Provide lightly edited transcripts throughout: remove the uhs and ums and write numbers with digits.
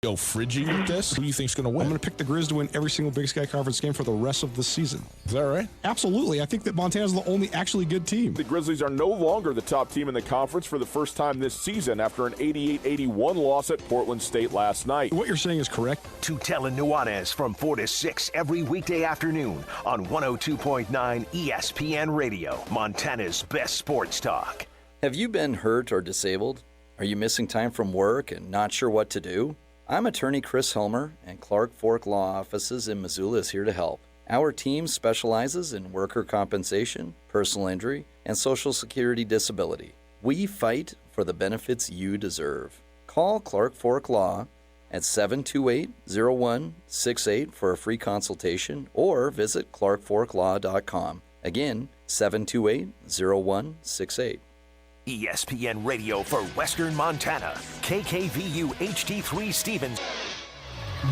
Go Friggy with this? Who do you think's going to win? I'm going to pick the Grizz to win every single Big Sky Conference game for the rest of the season. Is that right? Absolutely. I think that Montana's the only actually good team. The Grizzlies are no longer the top team in the conference for the first time this season after an 88-81 loss at Portland State last night. What you're saying is correct. Tootell and Nuanez from 4 to 6 every weekday afternoon on 102.9 ESPN Radio, Montana's best sports talk. Have you been hurt or disabled? Are you missing time from work and not sure what to do? I'm attorney Chris Helmer, and Clark Fork Law Offices in Missoula is here to help. Our team specializes in worker compensation, personal injury, and Social Security disability. We fight for the benefits you deserve. Call Clark Fork Law at 728-0168 for a free consultation or visit clarkforklaw.com. Again, 728-0168. ESPN Radio for Western Montana. KKVU HD3 Stevens.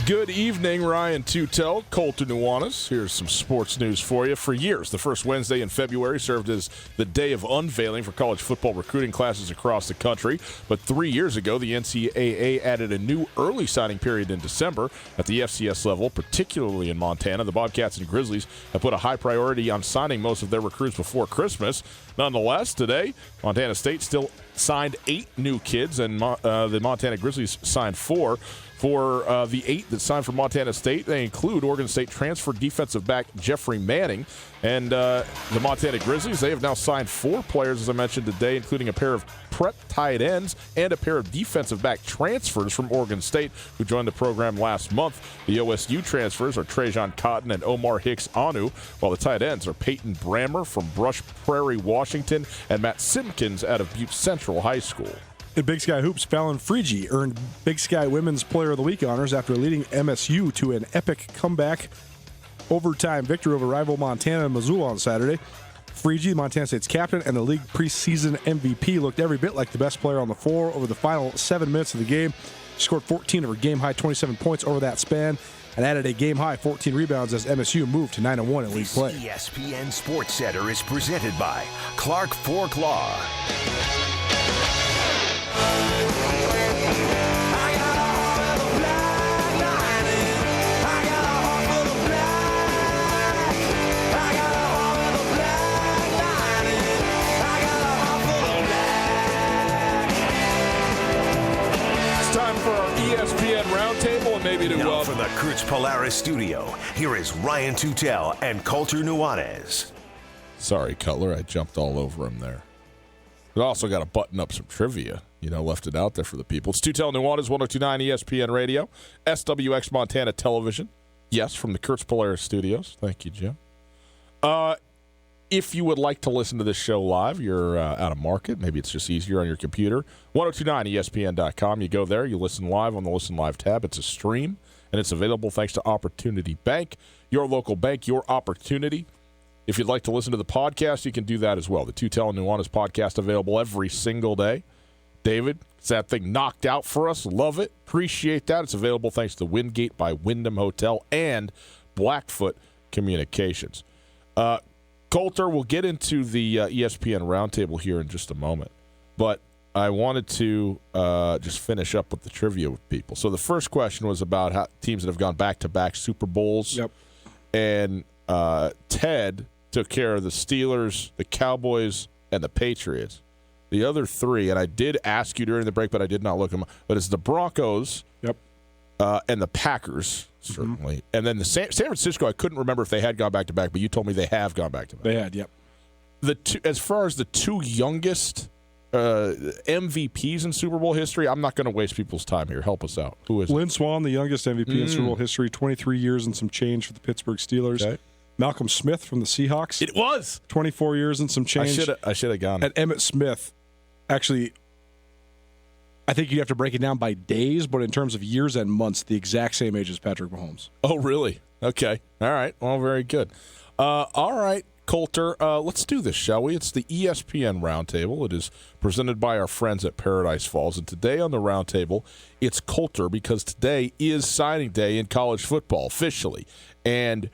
Good evening, Ryan Tootell, Colter Nuanez. Here's some sports news for you. For years, the first Wednesday in February served as the day of unveiling for college football recruiting classes across the country. But 3 years ago, the NCAA added a new early signing period in December at the FCS level, particularly in Montana. The Bobcats and Grizzlies have put a high priority on signing most of their recruits before Christmas. Nonetheless, today, Montana State still signed 8 new kids, and the Montana Grizzlies signed 4. For the 8 that signed for Montana State, they include Oregon State transfer defensive back Jeffrey Manning. And the Montana Grizzlies, they have now signed 4 players, as I mentioned today, including a pair of prep tight ends and a pair of defensive back transfers from Oregon State who joined the program last month. The OSU transfers are Trajan Cotton and Omar Hicks-Anu, while the tight ends are Peyton Brammer from Brush Prairie, Washington, and Matt Simpkins out of Butte Central High School. In Big Sky Hoops, Fallon Friggy earned Big Sky Women's Player of the Week honors after leading MSU to an epic comeback overtime victory over rival Montana and Missoula on Saturday. Friggy, Montana State's captain and the league preseason MVP, looked every bit like the best player on the floor over the final 7 minutes of the game. She scored 14 of her game-high 27 points over that span and added a game-high 14 rebounds as MSU moved to 9-1 in league play. ESPN Sports Center is presented by Clark Fork Law. ESPN Roundtable, and maybe to now from the Kurtz Polaris studio, here is Ryan Tootell and Colter Nuanez. Sorry, Cutler, I jumped all over him there. We also got to button up some trivia. Left it out there for the people. It's Tootell Nuanez, 102.9 ESPN Radio, SWX Montana Television. Yes, from the Kurtz Polaris studios. Thank you, Jim. If you would like to listen to this show live, you're out of market. Maybe it's just easier on your computer. 1029ESPN.com. You go there. You listen live on the Listen Live tab. It's a stream, and it's available thanks to Opportunity Bank, your local bank, your opportunity. If you'd like to listen to the podcast, you can do that as well. The Tootell and Nuanez podcast available every single day. David, is that thing knocked out for us? Love it. Appreciate that. It's available thanks to Wingate by Wyndham Hotel and Blackfoot Communications. Colter, we'll get into the ESPN Roundtable here in just a moment, but I wanted to just finish up with the trivia with people. So the first question was about how teams that have gone back-to-back Super Bowls. Yep. And Ted took care of the Steelers, the Cowboys, and the Patriots. The other 3, and I did ask you during the break, but I did not look them up, but it's the Broncos. Yep. And the Packers, certainly. Mm-hmm. And then the San Francisco, I couldn't remember if they had gone back-to-back, but you told me they have gone back-to-back. They had, yep. As far as the 2 youngest MVPs in Super Bowl history, I'm not going to waste people's time here. Help us out. Who is Lynn Swann, the youngest MVP in Super Bowl history, 23 years and some change for the Pittsburgh Steelers. Okay. Malcolm Smith from the Seahawks. It was. 24 years and some change. I should have gone. And Emmitt Smith, actually, I think you have to break it down by days, but in terms of years and months, the exact same age as Patrick Mahomes. Oh, really? Okay. All right. Well, very good. All right, Colter, let's do this, shall we? It's the ESPN Roundtable. It is presented by our friends at Paradise Falls. And today on the Roundtable, it's Colter because today is signing day in college football officially. And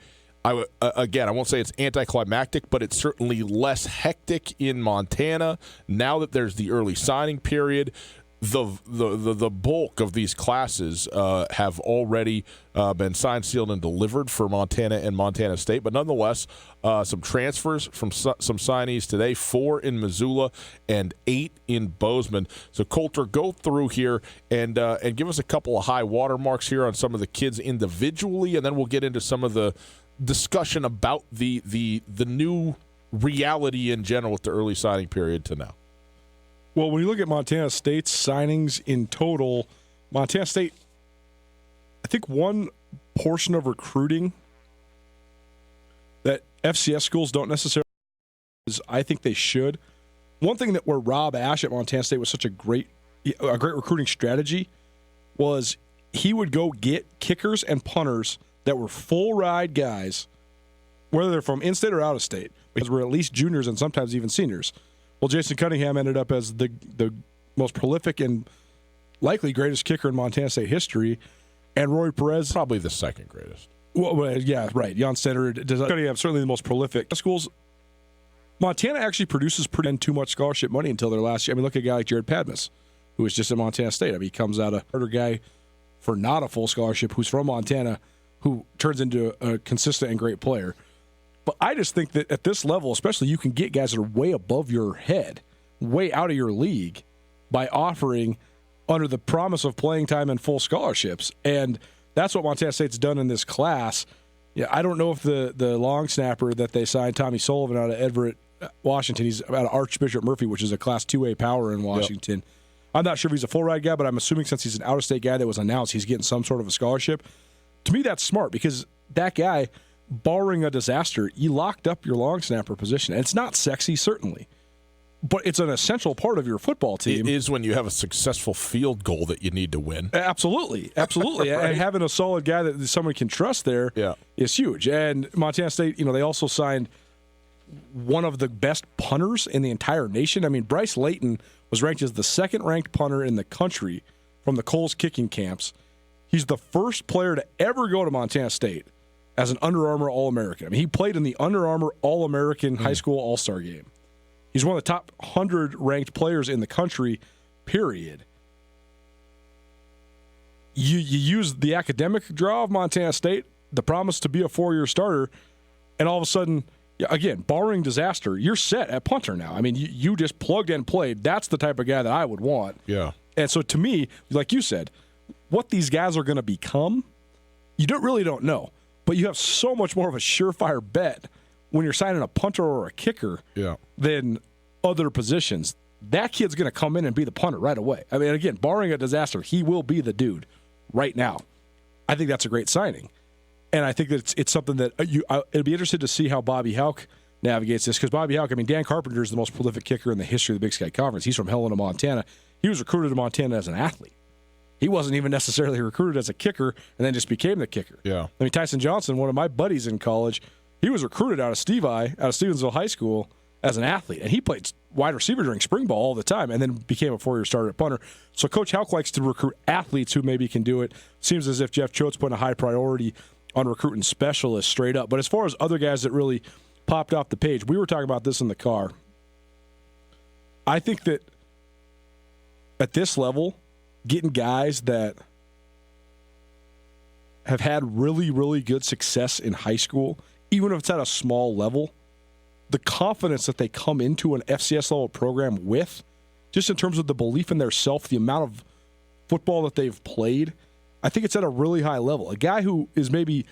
again, I won't say it's anticlimactic, but it's certainly less hectic in Montana now that there's the early signing period. the bulk of these classes have already been signed, sealed, and delivered for Montana and Montana State. But nonetheless, some transfers from some signees today, 4 in Missoula and 8 in Bozeman. So, Coulter, go through here and give us a couple of high water marks here on some of the kids individually, and then we'll get into some of the discussion about the new reality in general with the early signing period to now. Well, when you look at Montana State's signings in total, Montana State, I think one portion of recruiting that FCS schools don't necessarily is I think they should. One thing that where Rob Ashe at Montana State was such a great recruiting strategy was he would go get kickers and punters that were full ride guys, whether they're from in-state or out of state, because we're at least juniors and sometimes even seniors. Well, Jason Cunningham ended up as the most prolific and likely greatest kicker in Montana State history, and Roy Perez probably the second greatest. Well, yeah, right. Jan Stetter, Cunningham certainly the most prolific. Schools, Montana actually produces pretty too much scholarship money until their last year. I mean, look at a guy like Jared Padmas, who was just at Montana State. I mean, he comes out a harder guy for not a full scholarship, who's from Montana, who turns into a consistent and great player. But I just think that at this level, especially, you can get guys that are way above your head, way out of your league, by offering under the promise of playing time and full scholarships. And that's what Montana State's done in this class. Yeah, I don't know if the long snapper that they signed, Tommy Sullivan, out of Everett, Washington, he's out of Archbishop Murphy, which is a Class 2A power in Washington. Yep. I'm not sure if he's a full-ride guy, but I'm assuming since he's an out-of-state guy that was announced, he's getting some sort of a scholarship. To me, that's smart because that guy – barring a disaster, you locked up your long snapper position. And it's not sexy, certainly, but it's an essential part of your football team. It is when you have a successful field goal that you need to win. Absolutely. Right? And having a solid guy that someone can trust there is huge. And Montana State, they also signed one of the best punters in the entire nation. I mean, Bryce Layton was ranked as the second-ranked punter in the country from the Coles kicking camps. He's the first player to ever go to Montana State as an Under Armour All-American. I mean, he played in the Under Armour All-American High School All-Star Game. He's one of the top 100 ranked players in the country, period. You use the academic draw of Montana State, the promise to be a 4-year starter, and all of a sudden, again, barring disaster, you're set at punter now. I mean, you just plugged and played. That's the type of guy that I would want. Yeah. And so to me, like you said, what these guys are going to become, you really don't know. But you have so much more of a surefire bet when you're signing a punter or a kicker than other positions. That kid's going to come in and be the punter right away. I mean, again, barring a disaster, he will be the dude right now. I think that's a great signing. And I think that it's something that it'll be interested to see how Bobby Houck navigates this. Because Bobby Houck, I mean, Dan Carpenter is the most prolific kicker in the history of the Big Sky Conference. He's from Helena, Montana. He was recruited to Montana as an athlete. He wasn't even necessarily recruited as a kicker and then just became the kicker. Yeah. I mean, Tyson Johnson, one of my buddies in college, he was recruited out of Stevensville High School as an athlete, and he played wide receiver during spring ball all the time and then became a 4-year starter at punter. So Coach Houck likes to recruit athletes who maybe can do it. Seems as if Jeff Choate's putting a high priority on recruiting specialists straight up. But as far as other guys that really popped off the page, we were talking about this in the car. I think that at this level, getting guys that have had really, really good success in high school, even if it's at a small level, the confidence that they come into an FCS level program with, just in terms of the belief in their self, the amount of football that they've played, I think it's at a really high level. A guy who is maybe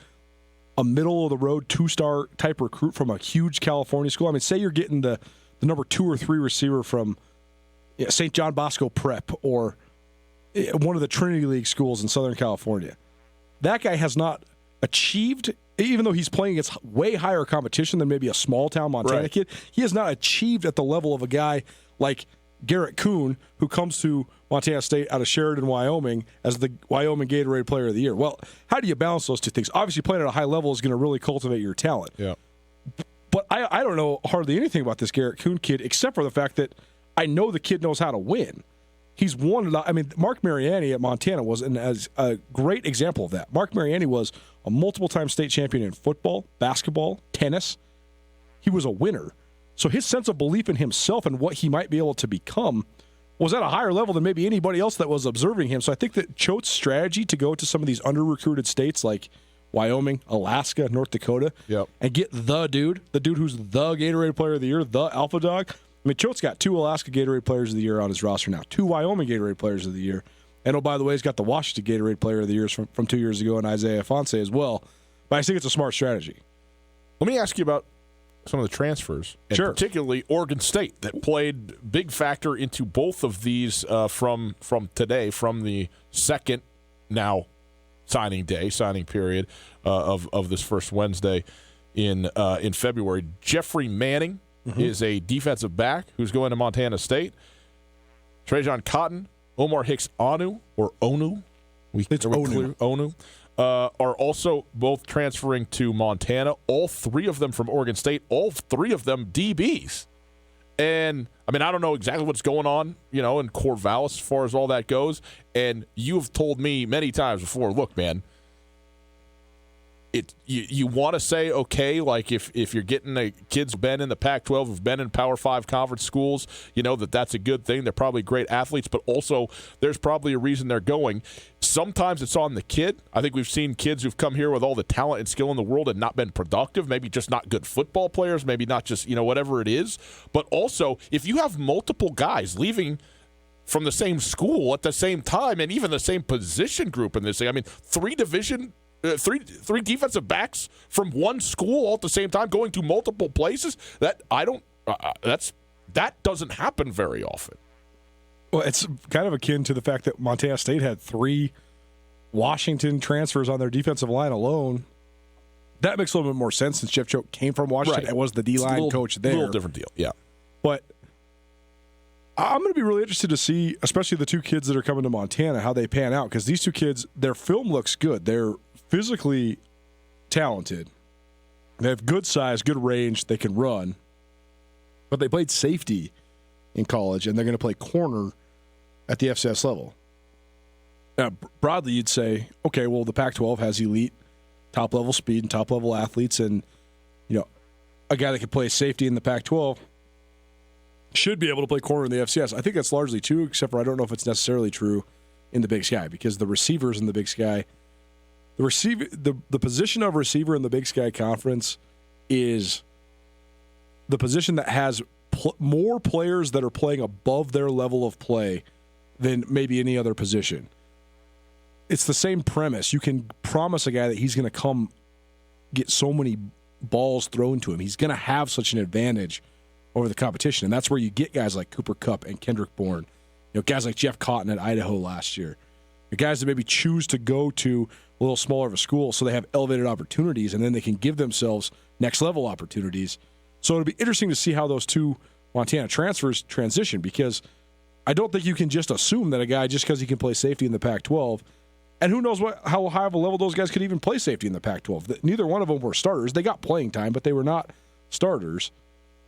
a middle-of-the-road 2-star type recruit from a huge California school. I mean, say you're getting the number 2 or 3 receiver from St. John Bosco Prep or one of the Trinity League schools in Southern California. That guy has not achieved, even though he's playing against way higher competition than maybe a small-town Montana kid, he has not achieved at the level of a guy like Garrett Kuhn, who comes to Montana State out of Sheridan, Wyoming, as the Wyoming Gatorade Player of the Year. Well, how do you balance those two things? Obviously, playing at a high level is going to really cultivate your talent. Yeah. But I don't know hardly anything about this Garrett Kuhn kid, except for the fact that I know the kid knows how to win. He's won. I mean, Mark Mariani at Montana was as a great example of that. Mark Mariani was a multiple-time state champion in football, basketball, tennis. He was a winner. So his sense of belief in himself and what he might be able to become was at a higher level than maybe anybody else that was observing him. So I think that Choate's strategy to go to some of these under-recruited states like Wyoming, Alaska, North Dakota, and get the dude who's the Gatorade Player of the Year, the alpha dog. I mean, Choate's got 2 Alaska Gatorade Players of the Year on his roster now, 2 Wyoming Gatorade Players of the Year. And, oh, by the way, he's got the Washington Gatorade Player of the Year from 2 years ago and Isaiah Fonse as well. But I think it's a smart strategy. Let me ask you about some of the transfers, and particularly Oregon State, that played big factor into both of these from today, from the second now signing period of this first Wednesday in February. Jeffrey Manning is a defensive back who's going to Montana State. Trajan Cotton, Omar Hicks Onu, or Onu, Onu, are also both transferring to Montana. All 3 of them from Oregon State, all 3 of them DBs. And, I mean, I don't know exactly what's going on, in Corvallis as far as all that goes. And you've told me many times before, look, man, you want to say, okay, like if you're getting the kids who've been in the Pac-12, who've been in Power 5 conference schools, that's a good thing. They're probably great athletes, but also there's probably a reason they're going. Sometimes it's on the kid. I think we've seen kids who've come here with all the talent and skill in the world and not been productive, maybe just not good football players, maybe not just, whatever it is. But also, if you have multiple guys leaving from the same school at the same time and even the same position group in this thing, I mean, 3 defensive backs from one school all at the same time going to multiple places, that doesn't happen very often. Well, it's kind of akin to the fact that Montana State had 3 Washington transfers on their defensive line alone. That makes a little bit more sense since Jeff Choate came from Washington and was the D-line coach there. A little different deal, yeah. But I'm going to be really interested to see, especially the 2 kids that are coming to Montana, how they pan out, because these 2 kids, their film looks good. They're physically talented. They have good size, good range. They can run. But they played safety in college, and they're going to play corner at the FCS level. Now, broadly, you'd say, okay, well, the Pac-12 has elite top-level speed and top-level athletes, and a guy that can play safety in the Pac-12 should be able to play corner in the FCS. I think that's largely true, except for I don't know if it's necessarily true in the Big Sky, because the receivers in the Big Sky, the position of receiver in the Big Sky Conference is the position that has more players that are playing above their level of play than maybe any other position. It's the same premise. You can promise a guy that he's going to come get so many balls thrown to him. He's going to have such an advantage over the competition, and that's where you get guys like Cooper Kupp and Kendrick Bourne, guys like Jeff Cotton at Idaho last year, guys that maybe choose to go to a little smaller of a school so they have elevated opportunities, and then they can give themselves next-level opportunities. So it'll be interesting to see how those 2 Montana transfers transition, because I don't think you can just assume that a guy, just because he can play safety in the Pac-12, and who knows how high of a level those guys could even play safety in the Pac-12. Neither one of them were starters. They got playing time, but they were not starters.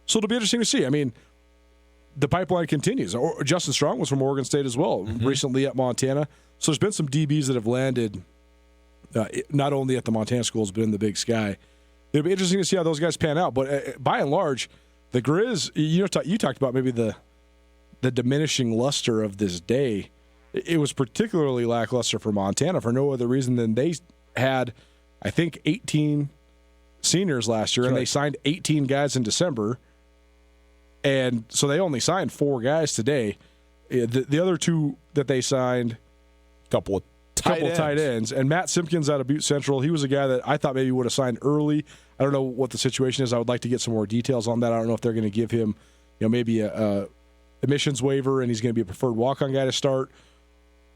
So it'll be interesting to see. I mean, the pipeline continues. Justin Strong was from Oregon State as well, recently at Montana. So there's been some DBs that have landed not only at the Montana schools, but in the Big Sky. It'll be interesting to see how those guys pan out. But by and large, the Grizz, you talked about maybe the diminishing luster of this day. It was particularly lackluster for Montana for no other reason than they had, I think, 18 seniors last year, and they signed 18 guys in December. And so they only signed 4 guys today. The other 2 that they signed, couple tight ends. And Matt Simpkins out of Butte Central, he was a guy that I thought maybe would have signed early. I don't know what the situation is. I would like to get some more details on that. I don't know if they're going to give him, maybe a admissions waiver, and he's going to be a preferred walk-on guy to start.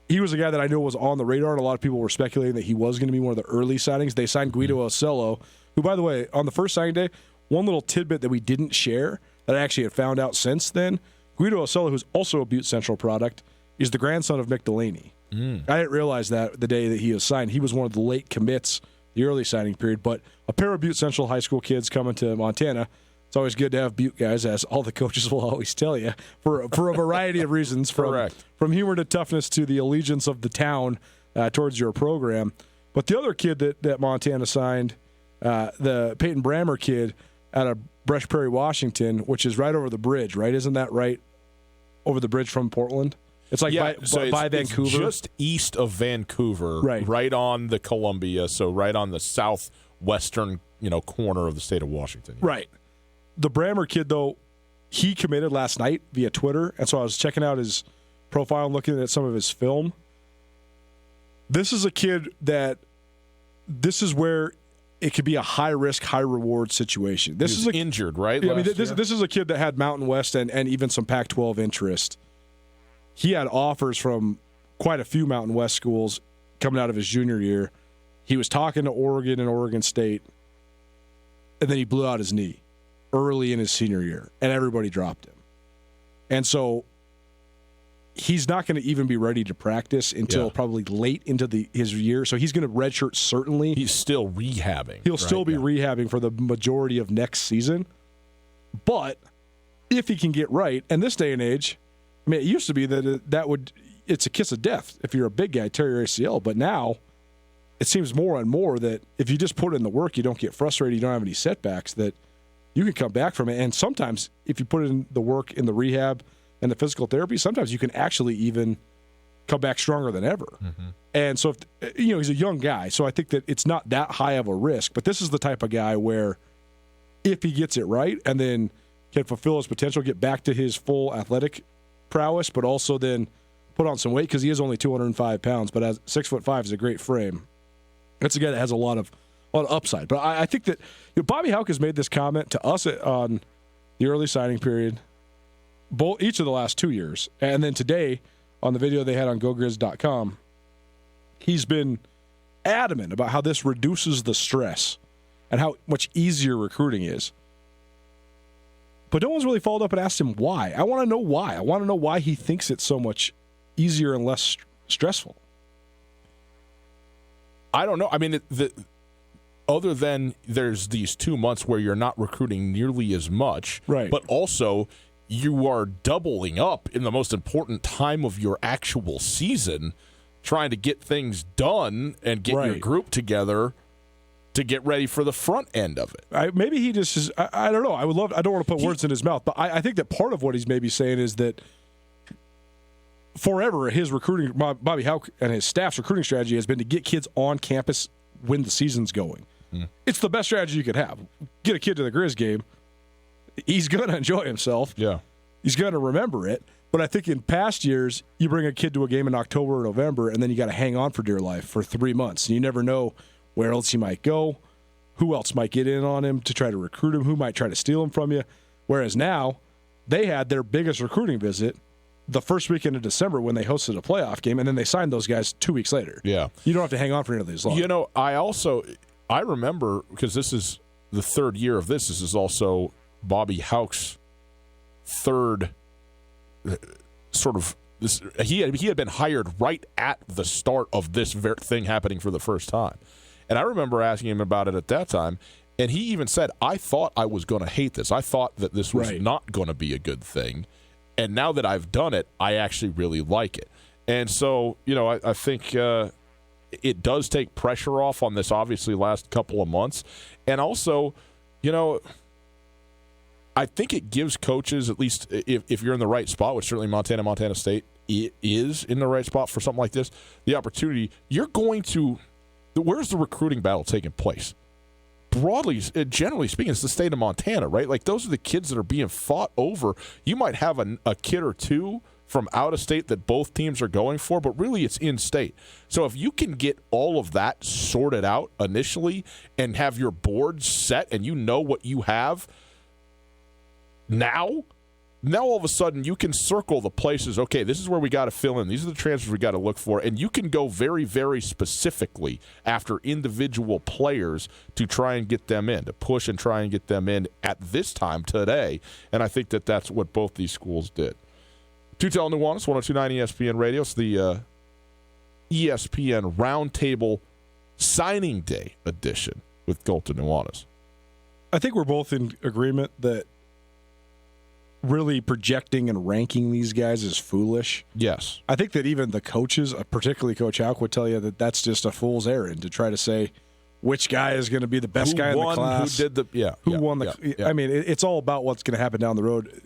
He was a guy that I know was on the radar, and a lot of people were speculating that he was going to be one of the early signings. They signed Guido Ocello, who, by the way, on the first signing day, one little tidbit that we didn't share that I actually had found out since then, Guido Ocello, who's also a Butte Central product, is the grandson of Mick Delaney. I didn't realize that the day that he was signed. He was one of the late commits, the early signing period, but a pair of Butte Central high school kids coming to Montana. It's always good to have Butte guys, as all the coaches will always tell you, for a variety of reasons, from humor to toughness to the allegiance of the town towards your program. But the other kid that Montana signed, the Peyton Brammer kid out of Brush Prairie, Washington, which is right over the bridge, right? Isn't that right? over the bridge from Portland. It's like by Vancouver. It's just east of Vancouver, right on the Columbia, so right on the southwestern, corner of the state of Washington. Right. The Brammer kid, though, he committed last night via Twitter, and so I was checking out his profile and looking at some of his film. This is a kid this is where it could be a high-risk, high-reward situation. This is injured, right? Yeah, this is a kid that had Mountain West and even some Pac-12 interest. He had offers from quite a few Mountain West schools coming out of his junior year. He was talking to Oregon and Oregon State, and then he blew out his knee early in his senior year, and everybody dropped him. And so he's not going to even be ready to practice until probably late into his year. So he's going to redshirt certainly. He's still rehabbing. He'll still be rehabbing for the majority of next season. But if he can get right, and this day and age, I mean, it used to be that it's a kiss of death if you're a big guy, tear your ACL. But now it seems more and more that if you just put in the work, you don't get frustrated, you don't have any setbacks, that you can come back from it. And sometimes if you put in the work in the rehab and the physical therapy, sometimes you can actually even come back stronger than ever. Mm-hmm. And so, he's a young guy, so I think that it's not that high of a risk. But this is the type of guy where if he gets it right and then can fulfill his potential, get back to his full athletic prowess, but also then put on some weight because he is only 205 pounds, but as 6'5" is a great frame. That's a guy that has a lot of upside. But I think that Bobby Hauck has made this comment to us on the early signing period, each of the last 2 years, and then today on the video they had on GoGriz.com, he's been adamant about how this reduces the stress and how much easier recruiting is. But no one's really followed up and asked him why. I want to know why. I want to know why he thinks it's so much easier and less stressful. I don't know. I mean, other than there's these 2 months where you're not recruiting nearly as much, right? But also you are doubling up in the most important time of your actual season, trying to get things done and get your group together to get ready for the front end of it. Maybe he just is. I don't know. I don't want to put words in his mouth, but I think that part of what he's maybe saying is that forever his recruiting, Bobby Hauck and his staff's recruiting strategy has been to get kids on campus when the season's going. It's the best strategy you could have. Get a kid to the Grizz game. He's going to enjoy himself. Yeah. He's going to remember it. But I think in past years, you bring a kid to a game in October or November, and then you got to hang on for dear life for 3 months. And you never know where else he might go, who else might get in on him to try to recruit him, who might try to steal him from you. Whereas now, they had their biggest recruiting visit the first weekend of December when they hosted a playoff game, and then they signed those guys 2 weeks later. Yeah. You don't have to hang on for any of these long. I remember, because this is the third year of this is also Bobby Hauck's third sort of this. He had been hired right at the start of this thing happening for the first time. And I remember asking him about it at that time, and he even said, I thought I was going to hate this. I thought that this was not going to be a good thing. And now that I've done it, I actually really like it. And so, I think it does take pressure off on this, obviously, last couple of months. And also, I think it gives coaches, at least if you're in the right spot, which certainly Montana State is in the right spot for something like this, the opportunity, where's the recruiting battle taking place? Broadly, generally speaking, it's the state of Montana, right? Like, those are the kids that are being fought over. You might have a kid or two from out of state that both teams are going for, but really it's in state. So if you can get all of that sorted out initially and have your board set and you know what you have now all of a sudden you can circle the places. Okay, this is where we got to fill in. These are the transfers we got to look for. And you can go very, very specifically after individual players to try and get them in, to push and try and get them in at this time today. And I think that that's what both these schools did. Tootell, Nuanez, 102.9 ESPN Radio. It's the ESPN Roundtable Signing Day edition with Colton Nuanez. I think we're both in agreement that really projecting and ranking these guys is foolish. Yes. I think that even the coaches, particularly Coach Hauck, would tell you that that's just a fool's errand to try to say which guy is going to be the best guy in the class. Who did the who won the I mean, it's all about what's going to happen down the road.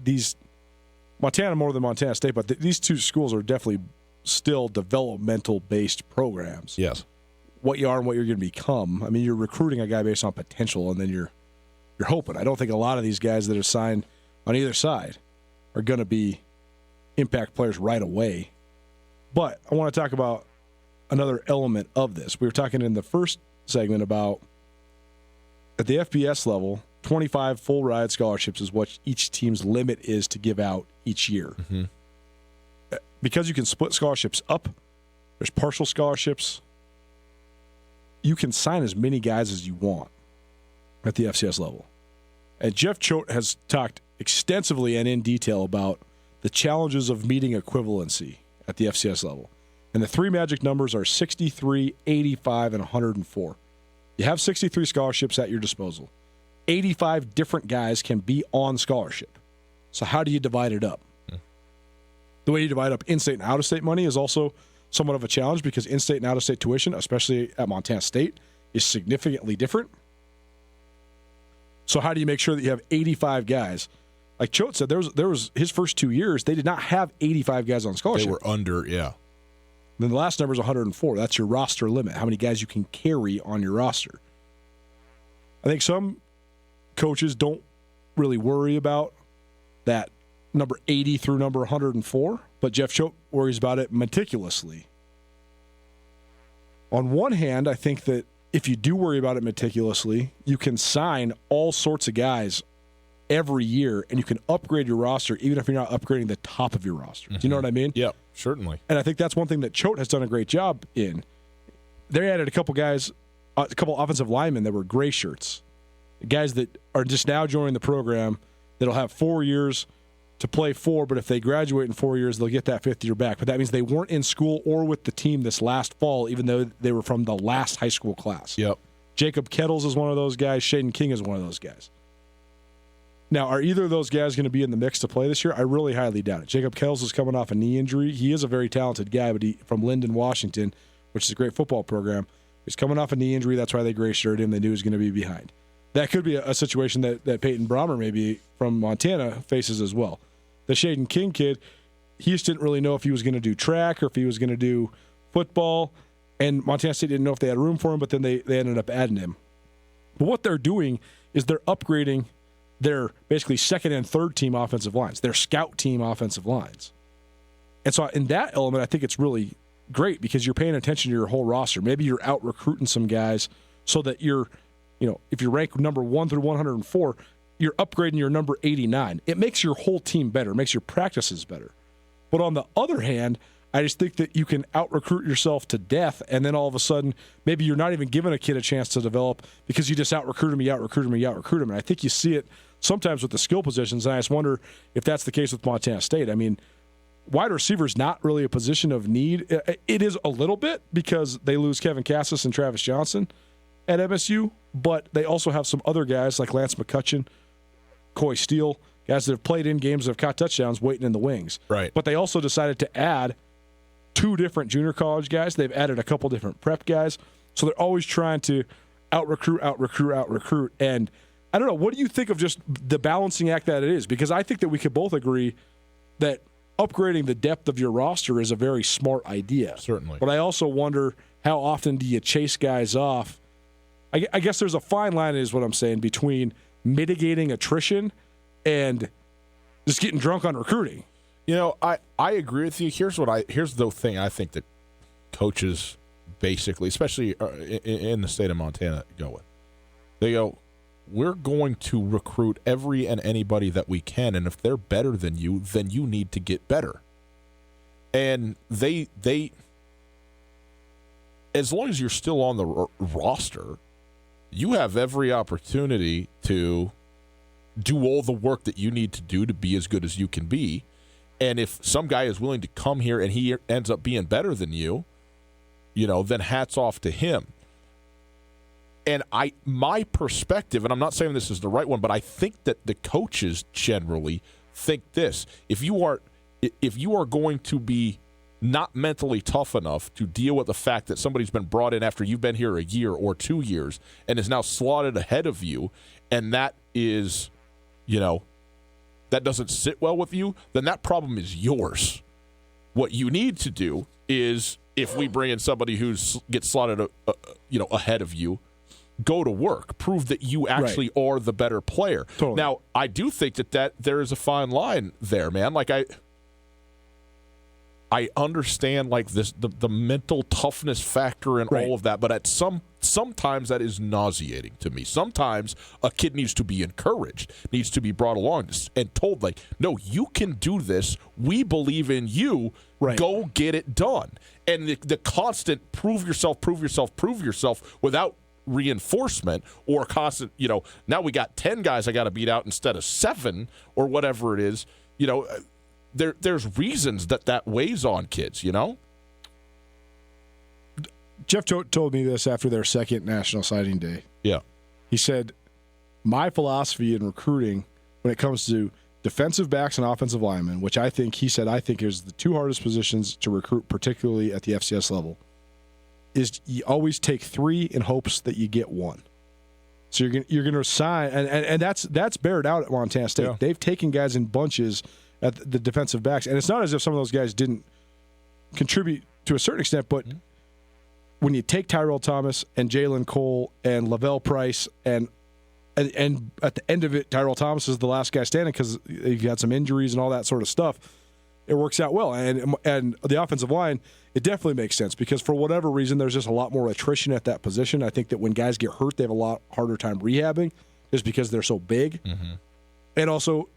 These Montana more than Montana State, but these two schools are definitely still developmental-based programs. Yes. What you are and what you're going to become. I mean, you're recruiting a guy based on potential, and then you're hoping. I don't think a lot of these guys that are signed on either side are going to be impact players right away. But I want to talk about another element of this. We were talking in the first segment about at the FBS level, 25 full ride scholarships is what each team's limit is to give out each year. Mm-hmm. Because you can split scholarships up, there's partial scholarships. You can sign as many guys as you want at the FCS level. And Jeff Choate has talked extensively and in detail about the challenges of meeting equivalency at the FCS level. And the three magic numbers are 63, 85, and 104. You have 63 scholarships at your disposal. 85 different guys can be on scholarship. So how do you divide it up? The way you divide up in-state and out-of-state money is also somewhat of a challenge because in-state and out-of-state tuition, especially at Montana State, is significantly different. So how do you make sure that you have 85 guys? Like Choate said, there was his first 2 years, they did not have 85 guys on scholarship. They were under, yeah. Then the last number is 104. That's your roster limit, how many guys you can carry on your roster. I think some coaches don't really worry about that number 80 through number 104, but Jeff Choate worries about it meticulously. On one hand, I think that if you do worry about it meticulously, you can sign all sorts of guys every year, and you can upgrade your roster even if you're not upgrading the top of your roster. Do you know what I mean? Yeah, certainly. And I think that's one thing that Choate has done a great job in. They added a couple guys, a couple offensive linemen that were gray shirts, guys that are just now joining the program that'll have 4 years to play for, but if they graduate in 4 years, they'll get that fifth year back. But that means they weren't in school or with the team this last fall, even though they were from the last high school class. Yep. Jacob Kettles is one of those guys. Shaden King is one of those guys. Now, are either of those guys going to be in the mix to play this year? I really highly doubt it. Jacob Kettles is coming off a knee injury. He is a very talented guy, but from Linden, Washington, which is a great football program. He's coming off a knee injury. That's why they gray shirted him. They knew he was going to be behind. That could be a situation that Peyton Brommer, maybe from Montana, faces as well. The Shaden King kid, he just didn't really know if he was going to do track or if he was going to do football, and Montana State didn't know if they had room for him, but then they ended up adding him. But what they're doing is they're upgrading their basically second and third team offensive lines, their scout team offensive lines. And so in that element, I think it's really great because you're paying attention to your whole roster. Maybe you're out recruiting some guys so that you're, if you're ranked number 1 through 104, you're upgrading your number 89. It makes your whole team better. It makes your practices better. But on the other hand, I just think that you can out-recruit yourself to death, and then all of a sudden, maybe you're not even giving a kid a chance to develop because you just out-recruit him. And I think you see it sometimes with the skill positions, and I just wonder if that's the case with Montana State. I mean, wide receiver is not really a position of need. It is a little bit because they lose Kevin Cassis and Travis Johnson at MSU, but they also have some other guys like Lance McCutcheon, Coy Steele, guys that have played in games that have caught touchdowns waiting in the wings. Right. But they also decided to add 2 different junior college guys. They've added a couple different prep guys. So they're always trying to out-recruit. And I don't know, what do you think of just the balancing act that it is? Because I think that we could both agree that upgrading the depth of your roster is a very smart idea. Certainly. But I also wonder, how often do you chase guys off? I guess there's a fine line, is what I'm saying, between mitigating attrition and just getting drunk on recruiting. I agree with you. Here's the thing I think that coaches basically, especially in the state of Montana, go with. They go, we're going to recruit every and anybody that we can, and if they're better than you, then you need to get better. And they as long as you're still on the roster, you have every opportunity to do all the work that you need to do to be as good as you can be. And if some guy is willing to come here and he ends up being better than you, then hats off to him. And my perspective, and I'm not saying this is the right one, but I think that the coaches generally think this: if you are going to be not mentally tough enough to deal with the fact that somebody's been brought in after you've been here a year or 2 years and is now slotted ahead of you, and that is, that doesn't sit well with you, then that problem is yours. What you need to do is, if we bring in somebody who gets slotted ahead of you, go to work, prove that you actually are the better player. Totally. Now, I do think that there is a fine line there, man. Like I understand like the mental toughness factor and all of that, but sometimes that is nauseating to me. Sometimes a kid needs to be encouraged, needs to be brought along and told, like, no, you can do this. We believe in you. Right. Go get it done. And the constant prove yourself without reinforcement or constant, now we got 10 guys I got to beat out instead of 7 or whatever it is, there's reasons that weighs on kids, Jeff told me this after their second National Signing Day. Yeah. He said, my philosophy in recruiting when it comes to defensive backs and offensive linemen, which I think is the 2 hardest positions to recruit, particularly at the FCS level, is you always take 3 in hopes that you get 1. So you're going to assign, and that's bared out at Montana State. Yeah. They've taken guys in bunches at the defensive backs, and it's not as if some of those guys didn't contribute to a certain extent, but when you take Tyrell Thomas and Jalen Cole and Lavelle Price and at the end of it, Tyrell Thomas is the last guy standing because he had some injuries and all that sort of stuff, it works out well. And the offensive line, it definitely makes sense because for whatever reason, there's just a lot more attrition at that position. I think that when guys get hurt, they have a lot harder time rehabbing just because they're so big. Mm-hmm. And also,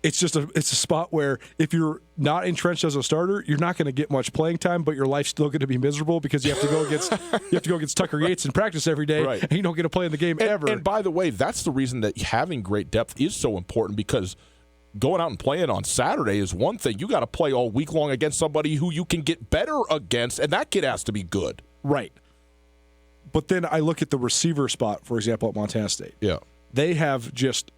it's a spot where if you're not entrenched as a starter, you're not going to get much playing time, but your life's still going to be miserable because you have to go against Tucker Yates in practice every day, right. And you don't get to play in the game ever. And by the way, that's the reason that having great depth is so important because going out and playing on Saturday is one thing. You got to play all week long against somebody who you can get better against, and that kid has to be good. Right. But then I look at the receiver spot, for example, at Montana State. Yeah. They have just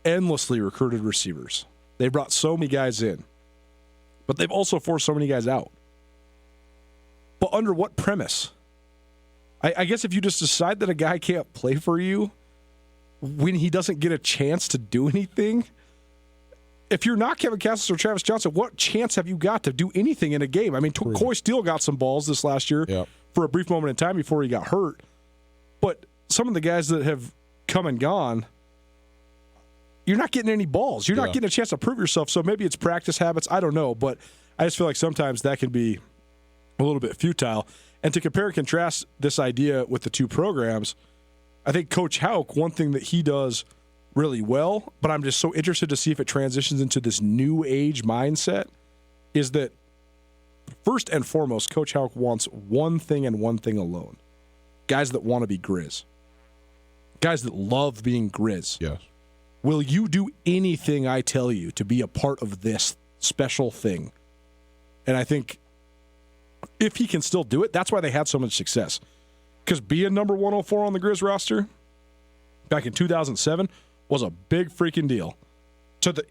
endlessly recruited receivers. They brought so many guys in, but they've also forced so many guys out. But under what premise? I guess if you just decide that a guy can't play for you when he doesn't get a chance to do anything, if you're not Kevin Castles or Travis Johnson, what chance have you got to do anything in a game? I mean, Coy Steele got some balls this last year for a brief moment in time before he got hurt. But some of the guys that have come and gone, you're not getting any balls. You're not getting a chance to prove yourself. So maybe it's practice habits. I don't know. But I just feel like sometimes that can be a little bit futile. And to compare and contrast this idea with the 2 programs, I think Coach Houck, one thing that he does really well, but I'm just so interested to see if it transitions into this new age mindset, is that first and foremost, Coach Houck wants one thing and one thing alone. Guys that want to be Grizz. Guys that love being Grizz. Yes. Will you do anything I tell you to be a part of this special thing? And I think if he can still do it, that's why they had so much success. Because being number 104 on the Grizz roster back in 2007 was a big freaking deal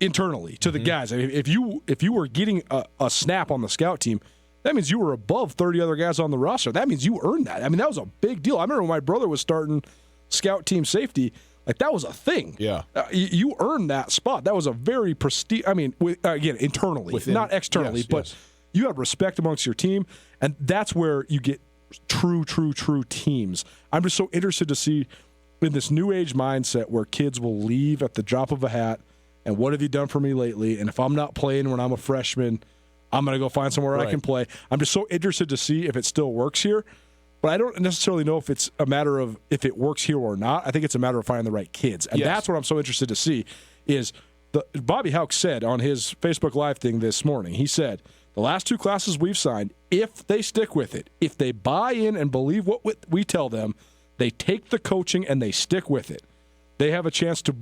internally to the guys. I mean, if you were getting a snap on the scout team, that means you were above 30 other guys on the roster. That means you earned that. I mean, that was a big deal. I remember when my brother was starting scout team safety. Like, that was a thing. Yeah. You earned that spot. That was a very prestige. I mean, again, internally, not externally, but you have respect amongst your team, and that's where you get true teams. I'm just so interested to see in this new age mindset where kids will leave at the drop of a hat, and what have you done for me lately? And if I'm not playing when I'm a freshman, I'm going to go find somewhere I can play. I'm just so interested to see if it still works here. But I don't necessarily know if it's a matter of if it works here or not. I think it's a matter of finding the right kids. And that's what I'm so interested to see is Bobby Houck said on his Facebook Live thing this morning, he said, the last 2 classes we've signed, if they stick with it, if they buy in and believe what we tell them, they take the coaching and they stick with it, they have a chance to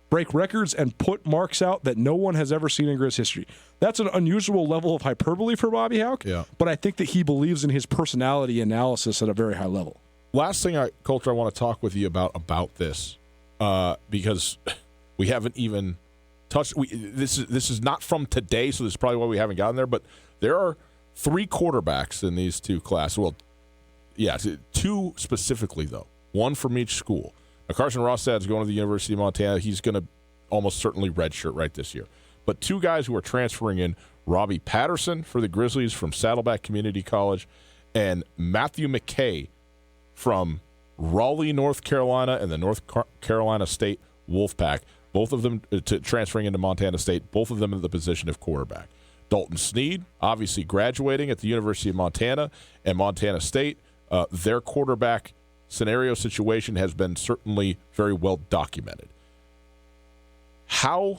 break records and put marks out that no one has ever seen in Grizz history. That's an unusual level of hyperbole for Bobby Houck, but I think that he believes in his personality analysis at a very high level. Last thing, Coulter, I want to talk with you about this because we haven't even touched. This is not from today, so this is probably why we haven't gotten there. But there are 3 quarterbacks in these 2 classes. Well, 2 specifically though. One from each school. Now, Carson Rostad's going to the University of Montana. He's going to almost certainly redshirt right this year. But two guys who are transferring in, Robbie Patterson for the Grizzlies from Saddleback Community College, and Matthew McKay from Raleigh, North Carolina, and the North Carolina State Wolfpack. Both of them transferring into Montana State, both of them in the position of quarterback. Dalton Sneed, obviously graduating at the University of Montana and Montana State. Their quarterback scenario situation has been certainly very well documented. How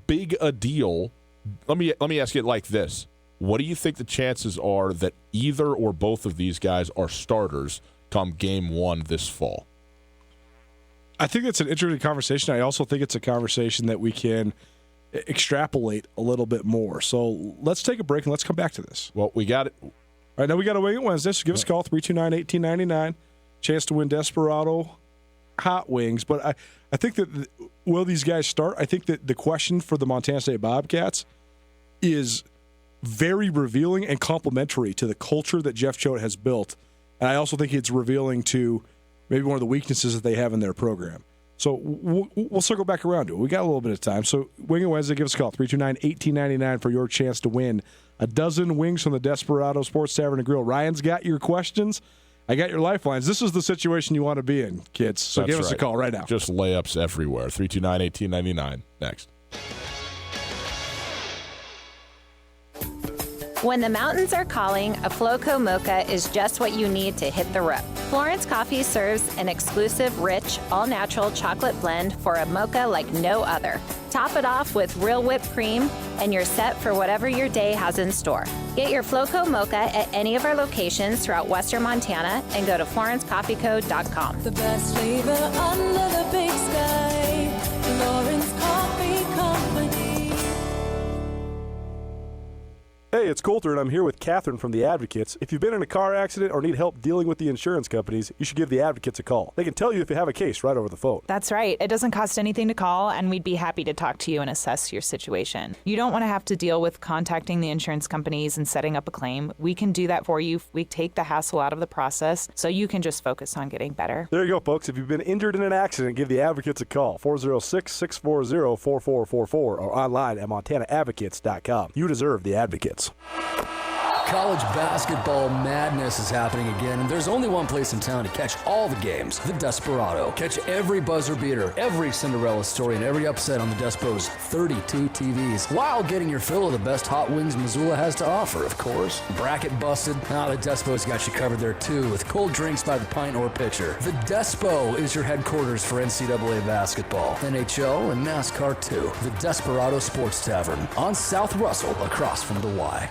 big a deal? Let me ask you it like this. What do you think the chances are that either or both of these guys are starters come game one this fall? I think that's an interesting conversation. I also think it's a conversation that we can extrapolate a little bit more. So let's take a break and let's come back to this. Well, we got it. All right, now we got a Wing It Wednesday, so give us a call, 329-1899. Chance to win Desperado hot wings. But I think that, will these guys start? I think that the question for the Montana State Bobcats is very revealing and complimentary to the culture that Jeff Choate has built. And I also think it's revealing to maybe one of the weaknesses that they have in their program. So we'll circle back around to it. We got a little bit of time. So Wing It Wednesday, give us a call, 329-1899 for your chance to win a dozen wings from the Desperado Sports Tavern and Grill. Ryan's got your questions. I got your lifelines. This is the situation you want to be in, kids. So give us a call right now. Just layups everywhere. 329-1899. Next. When the mountains are calling, a Floco Mocha is just what you need to hit the road. Florence Coffee serves an exclusive, rich, all-natural chocolate blend for a mocha like no other. Top it off with real whipped cream, and you're set for whatever your day has in store. Get your Floco Mocha at any of our locations throughout western Montana and go to FlorenceCoffeeCo.com. The best flavor under the big sky. Florence Coffee Company. Hey, it's Coulter, and I'm here with Catherine from The Advocates. If you've been in a car accident or need help dealing with the insurance companies, you should give The Advocates a call. They can tell you if you have a case right over the phone. That's right. It doesn't cost anything to call, and we'd be happy to talk to you and assess your situation. You don't want to have to deal with contacting the insurance companies and setting up a claim. We can do that for you. We take the hassle out of the process, so you can just focus on getting better. There you go, folks. If you've been injured in an accident, give The Advocates a call, 406-640-4444, or online at montanaadvocates.com. You deserve The Advocates. College basketball madness is happening again, and there's only one place in town to catch all the games, the Desperado. Catch every buzzer beater, every Cinderella story, and every upset on the Despo's 32 TVs, while getting your fill of the best hot wings Missoula has to offer, of course. Bracket busted? The Despo's got you covered there too, with cold drinks by the pint or pitcher. The Despo is your headquarters for NCAA basketball, NHL, and NASCAR too. The Desperado Sports Tavern on South Russell, across from the Y.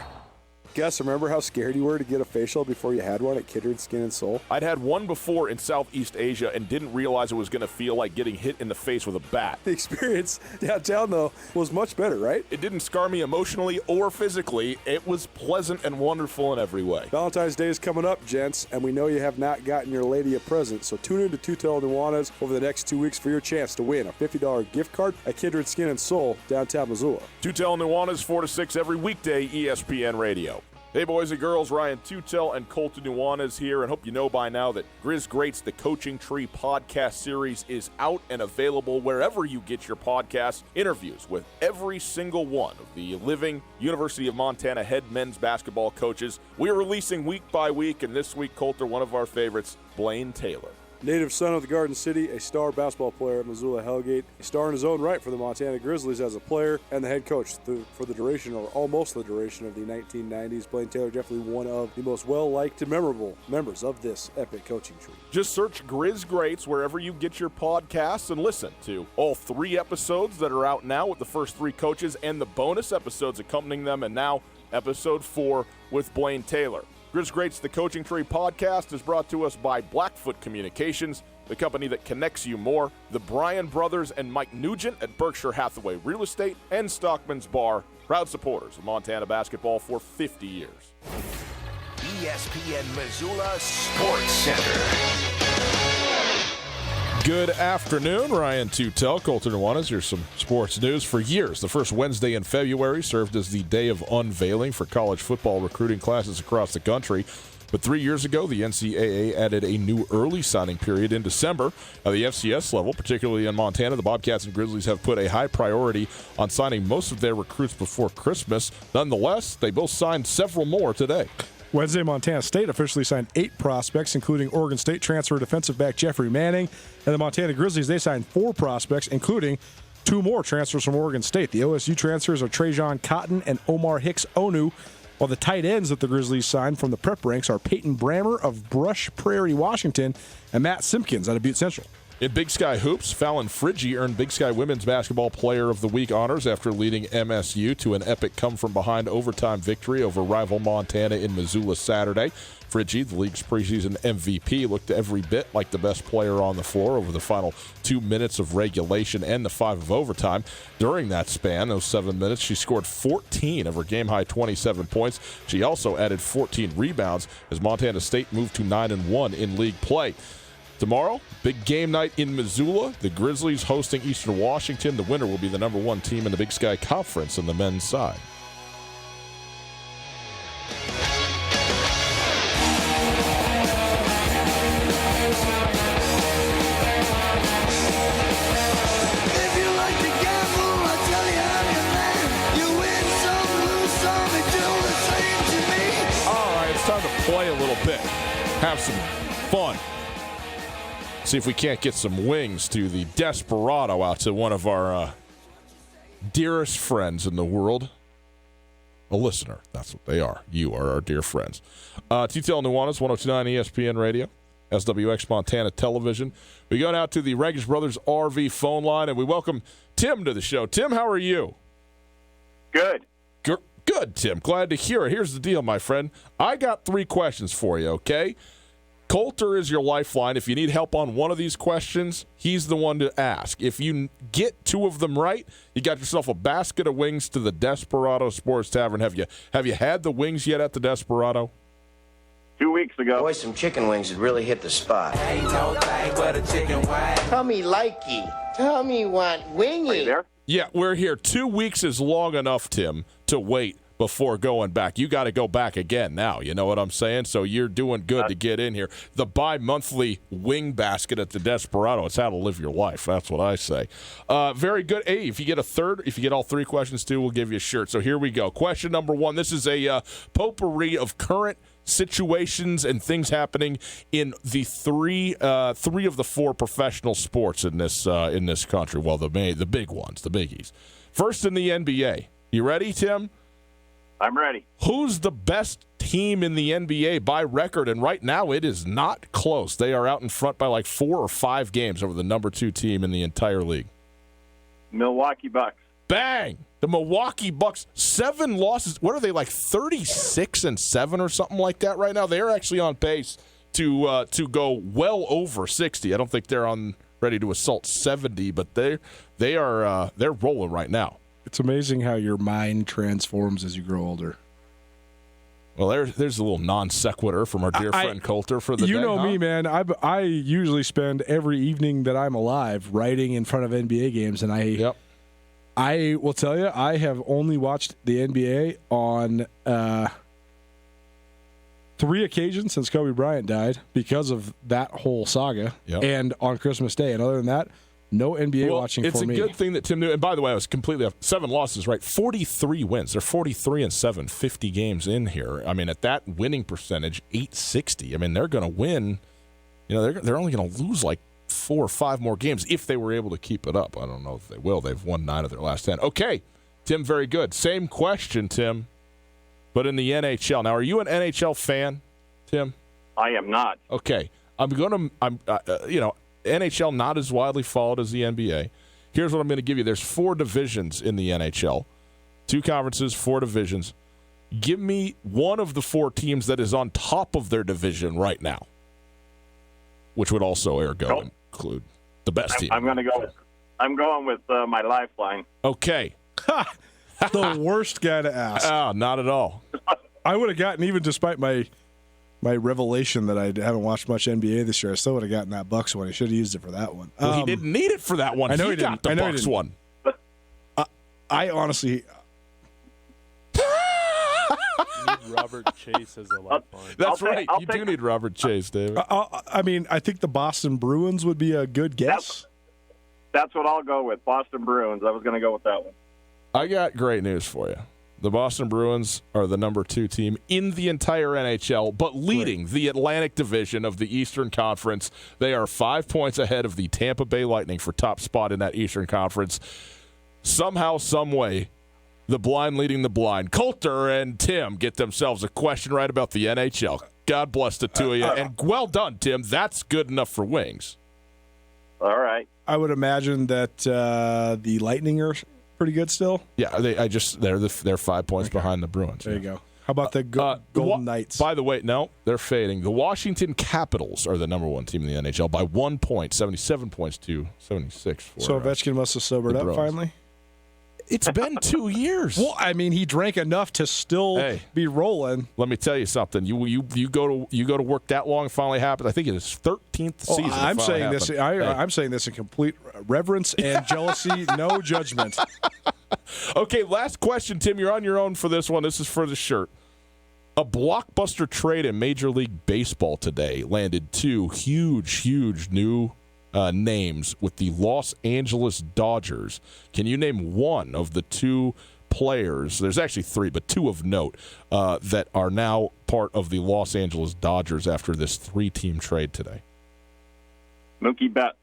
Gus, remember how scared you were to get a facial before you had one at Kindred Skin and Soul? I'd had one before in Southeast Asia and didn't realize it was going to feel like getting hit in the face with a bat. The experience downtown, though, was much better, right? It didn't scar me emotionally or physically. It was pleasant and wonderful in every way. Valentine's Day is coming up, gents, and we know you have not gotten your lady a present, so tune in to Tootell Nuanez over the next 2 weeks for your chance to win a $50 gift card at Kindred Skin and Soul, downtown Missoula. Tootell Nuanez, 4 to 6 every weekday, ESPN Radio. Hey, boys and girls, Ryan Tootell and Colton Nuanez here, and hope you know by now that Grizz Greats, the Coaching Tree podcast series, is out and available wherever you get your podcasts. Interviews with every single one of the living University of Montana head men's basketball coaches. We're releasing week by week, and this week, Coulter, one of our favorites, Blaine Taylor. Native son of the Garden City, a star basketball player at Missoula Hellgate, a star in his own right for the Montana Grizzlies as a player and the head coach for the duration, or almost the duration, of the 1990s. Blaine Taylor definitely one of the most well-liked and memorable members of this epic coaching tree. Just search Grizz Greats wherever you get your podcasts and listen to all 3 episodes that are out now with the first 3 coaches and the bonus episodes accompanying them, and now episode 4 with Blaine Taylor. Grizz Greats, the Coaching Tree podcast, is brought to us by Blackfoot Communications, the company that connects you more, the Bryan Brothers and Mike Nugent at Berkshire Hathaway Real Estate, and Stockman's Bar, proud supporters of Montana basketball for 50 years. ESPN Missoula Sports Center. Good afternoon, Ryan Tootell, Colton Nuanez. Here's some sports news. For years, the first Wednesday in February served as the day of unveiling for college football recruiting classes across the country. But 3 years ago, the NCAA added a new early signing period in December. At the FCS level, particularly in Montana, the Bobcats and Grizzlies have put a high priority on signing most of their recruits before Christmas. Nonetheless, they both signed several more today. Wednesday, Montana State officially signed 8 prospects, including Oregon State transfer defensive back Jeffrey Manning. And the Montana Grizzlies, they signed 4 prospects, including 2 more transfers from Oregon State. The OSU transfers are Trajan Cotton and Omar Hicks-Onu, while the tight ends that the Grizzlies signed from the prep ranks are Peyton Brammer of Brush Prairie, Washington, and Matt Simpkins out of Butte Central. In Big Sky Hoops, Fallon Friggi earned Big Sky Women's Basketball Player of the Week honors after leading MSU to an epic come-from-behind overtime victory over rival Montana in Missoula Saturday. Friggi, the league's preseason MVP, looked every bit like the best player on the floor over the final 2 minutes of regulation and the 5 of overtime. During that span, those 7 minutes, she scored 14 of her game-high 27 points. She also added 14 rebounds as Montana State moved to 9-1 in league play. Tomorrow, big game night in Missoula. The Grizzlies hosting Eastern Washington. The winner will be the number 1 team in the Big Sky Conference on the men's side. If you like to gamble, I'll tell you how you land. You win some, lose some, and do the same to me. All right, it's time to play a little bit. Have some fun. See if we can't get some wings to the Desperado out to one of our dearest friends in the world. A listener. That's what they are. You are our dear friends. Tootell, Nuanez, 102.9 ESPN Radio, SWX Montana Television. We go now to the Regis Brothers RV phone line, and we welcome Tim to the show. Tim, how are you? Good. Good, Tim. Glad to hear it. Here's the deal, my friend. I got 3 questions for you, okay? Coulter is your lifeline. If you need help on one of these questions, he's the one to ask. If you get 2 of them right, you got yourself a basket of wings to the Desperado Sports Tavern. Have you had the wings yet at the Desperado? 2 weeks ago. Boy, some chicken wings would really hit the spot. Ain't no thing but a chicken wing. Tummy likey. Tummy want wingy. Are you there? Yeah, we're here. 2 weeks is long enough, Tim, to wait before going back. You got to go back again now. You know what I'm saying? So you're doing good to get in here. The bi-monthly wing basket at the Desperado. It's how to live your life. That's what I say. Very good. Hey, if you get all 3 questions too, we'll give you a shirt. So here we go. Question number 1. This is a potpourri of current situations and things happening in the three of the 4 professional sports in this country. Well, the big ones, the biggies. First in the NBA. You ready, Tim? I'm ready. Who's the best team in the NBA by record? And right now it is not close. They are out in front by like 4 or 5 games over the number 2 team in the entire league. Milwaukee Bucks. Bang! The Milwaukee Bucks, 7 losses. What are they, like 36-7 or something like that right now? They're actually on pace to go well over 60. I don't think they're ready to assault 70, but they're rolling right now. It's amazing how your mind transforms as you grow older. Well, there's a little non sequitur from our dear friend Coulter for the day. You know me, man. I usually spend every evening that I'm alive writing in front of NBA games, and I will tell you, I have only watched the NBA on 3 occasions since Kobe Bryant died because of that whole saga, and on Christmas Day. And other than that, no NBA watching for me. It's a good thing that Tim knew. And by the way, I was completely off. 7 losses, right? 43 wins. They're 43-7, 50 games in here. I mean, at that winning percentage, 860. I mean, they're going to win. You know, they're only going to lose like 4 or 5 more games if they were able to keep it up. I don't know if they will. They've won 9 of their last 10. Okay, Tim, very good. Same question, Tim, but in the NHL. Now, are you an NHL fan, Tim? I am not. Okay, NHL not as widely followed as the NBA. Here's what I'm going to give you. There's 4 divisions in the NHL. 2 conferences, 4 divisions. Give me one of the 4 teams that is on top of their division right now, which would also include the best team. I'm going with my lifeline. Okay. The worst guy to ask. Oh, not at all. I would have gotten, even despite my revelation that I haven't watched much NBA this year, I still would have gotten that Bucks one. I should have used it for that one. Well, he didn't need it for that one. I know he got the Bucks one. I honestly... Robert Chase as a lifeline. That's right. You do need Robert Chase, David. I mean, I think the Boston Bruins would be a good guess. That's what I'll go with, Boston Bruins. I was going to go with that one. I got great news for you. The Boston Bruins are the number 2 team in the entire NHL, but leading the Atlantic Division of the Eastern Conference. They are 5 points ahead of the Tampa Bay Lightning for top spot in that Eastern Conference. Somehow, some way, the blind leading the blind. Coulter and Tim get themselves a question right about the NHL. God bless the two of you. And well done, Tim. That's good enough for Wings. All right. I would imagine that the Lightning are pretty good still. Yeah, they're 5 points behind the Bruins. There you go. How about the Golden Knights? By the way, no, they're fading. The Washington Capitals are the number 1 team in the NHL by 1 point, 77 points to 76. So Ovechkin must have sobered up finally? It's been 2 years. Well, I mean, he drank enough to still be rolling. Let me tell you something. You go to work that long, it finally happened. I think it is 13th season. I'm saying this. I'm saying this in complete reverence and jealousy, no judgment. Okay, last question, Tim. You're on your own for this one. This is for the shirt. A blockbuster trade in Major League Baseball today landed 2 huge new names with the Los Angeles Dodgers. Can you name one of the 2 players? There's actually 3, but 2 of note that are now part of the Los Angeles Dodgers after this 3-team trade today. Mookie Betts.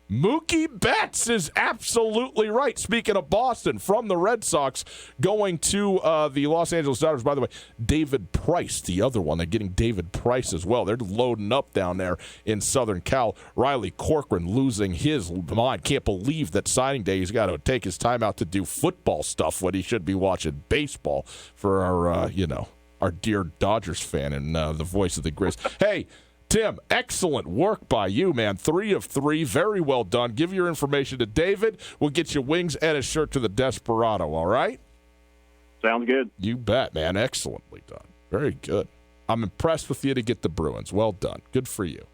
Mookie Betts is absolutely right. Speaking of Boston, from the Red Sox going to the Los Angeles Dodgers. By the way, David Price, the other one. They're getting David Price as well. They're loading up down there in Southern Cal. Riley Corcoran losing his mind. Can't believe that signing day he's got to take his time out to do football stuff when he should be watching baseball for our dear Dodgers fan and the voice of the Grizz. Hey, Tim, excellent work by you, man. 3 of 3. Very well done. Give your information to David. We'll get you wings and a shirt to the Desperado, all right? Sounds good. You bet, man. Excellently done. Very good. I'm impressed with you to get the Bruins. Well done. Good for you.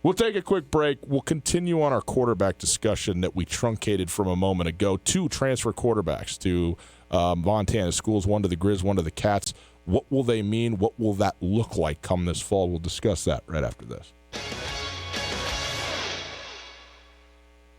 We'll take a quick break. We'll continue on our quarterback discussion that we truncated from a moment ago. 2 transfer quarterbacks to Montana schools, 1 to the Grizz, 1 to the Cats. What will they mean? What will that look like come this fall? We'll discuss that right after this.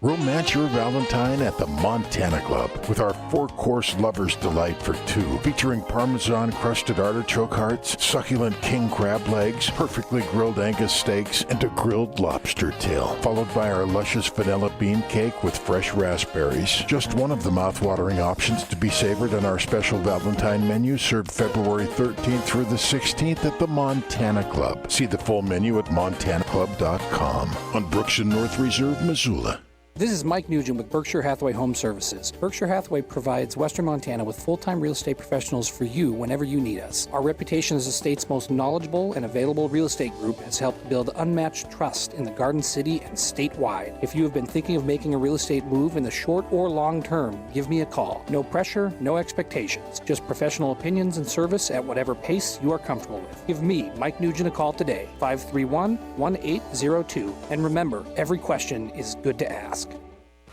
Romance your Valentine at the Montana Club with our 4-course Lover's Delight for 2, featuring Parmesan crusted artichoke hearts, succulent king crab legs, perfectly grilled Angus steaks, and a grilled lobster tail, followed by our luscious vanilla bean cake with fresh raspberries. Just one of the mouth-watering options to be savored on our special Valentine menu, served February 13th through the 16th at the Montana Club. See the full menu at montanaclub.com on Brooks and North Reserve, Missoula. This is Mike Nugent with Berkshire Hathaway Home Services. Berkshire Hathaway provides Western Montana with full-time real estate professionals for you whenever you need us. Our reputation as the state's most knowledgeable and available real estate group has helped build unmatched trust in the Garden City and statewide. If you have been thinking of making a real estate move in the short or long term, give me a call. No pressure, no expectations. Just professional opinions and service at whatever pace you are comfortable with. Give me, Mike Nugent, a call today, 531-1802. And remember, every question is good to ask.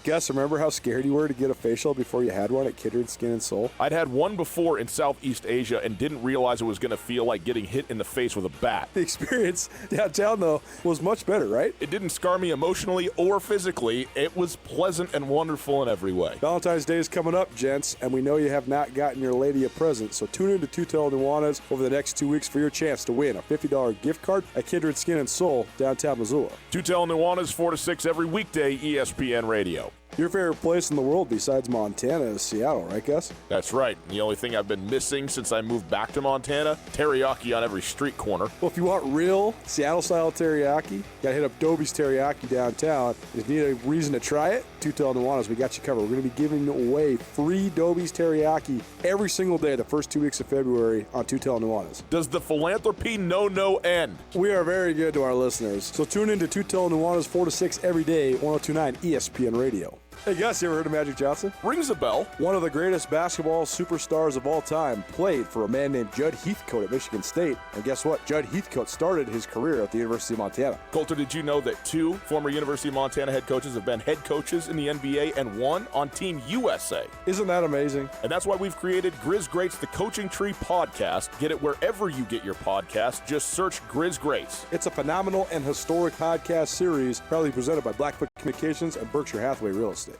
Guess, remember how scared you were to get a facial before you had one at Kindred Skin and Soul? I'd had one before in Southeast Asia and didn't realize it was going to feel like getting hit in the face with a bat. The experience downtown, though, was much better, right? It didn't scar me emotionally or physically. It was pleasant and wonderful in every way. Valentine's Day is coming up, gents, and we know you have not gotten your lady a present, so tune in to Tootell Nuanez over the next 2 weeks for your chance to win a $50 gift card at Kindred Skin and Soul, downtown Missoula. Tootell Nuanez, 4 to 6 every weekday, ESPN Radio. Your favorite place in the world besides Montana is Seattle, right, Gus? That's right. The only thing I've been missing since I moved back to Montana, teriyaki on every street corner. Well, if you want real Seattle-style teriyaki, you got to hit up Dobie's Teriyaki downtown. If you need a reason to try it, Tootell Nuanez, we got you covered. We're going to be giving away free Dobie's Teriyaki every single day the first 2 weeks of February on Tootell Nuanez. Does the philanthropy know no end? We are very good to our listeners. So tune in to Tootell Nuanez 4 to 6 every day, 102.9 ESPN Radio. Hey, Gus, you ever heard of Magic Johnson? Rings a bell. One of the greatest basketball superstars of all time played for a man named Judd Heathcote at Michigan State. And guess what? Judd Heathcote started his career at the University of Montana. Coulter, did you know that 2 former University of Montana head coaches have been head coaches in the NBA and 1 on Team USA? Isn't that amazing? And that's why we've created Grizz Greats, the Coaching Tree podcast. Get it wherever you get your podcast. Just search Grizz Greats. It's a phenomenal and historic podcast series proudly presented by Blackfoot Communications and Berkshire Hathaway Real Estate.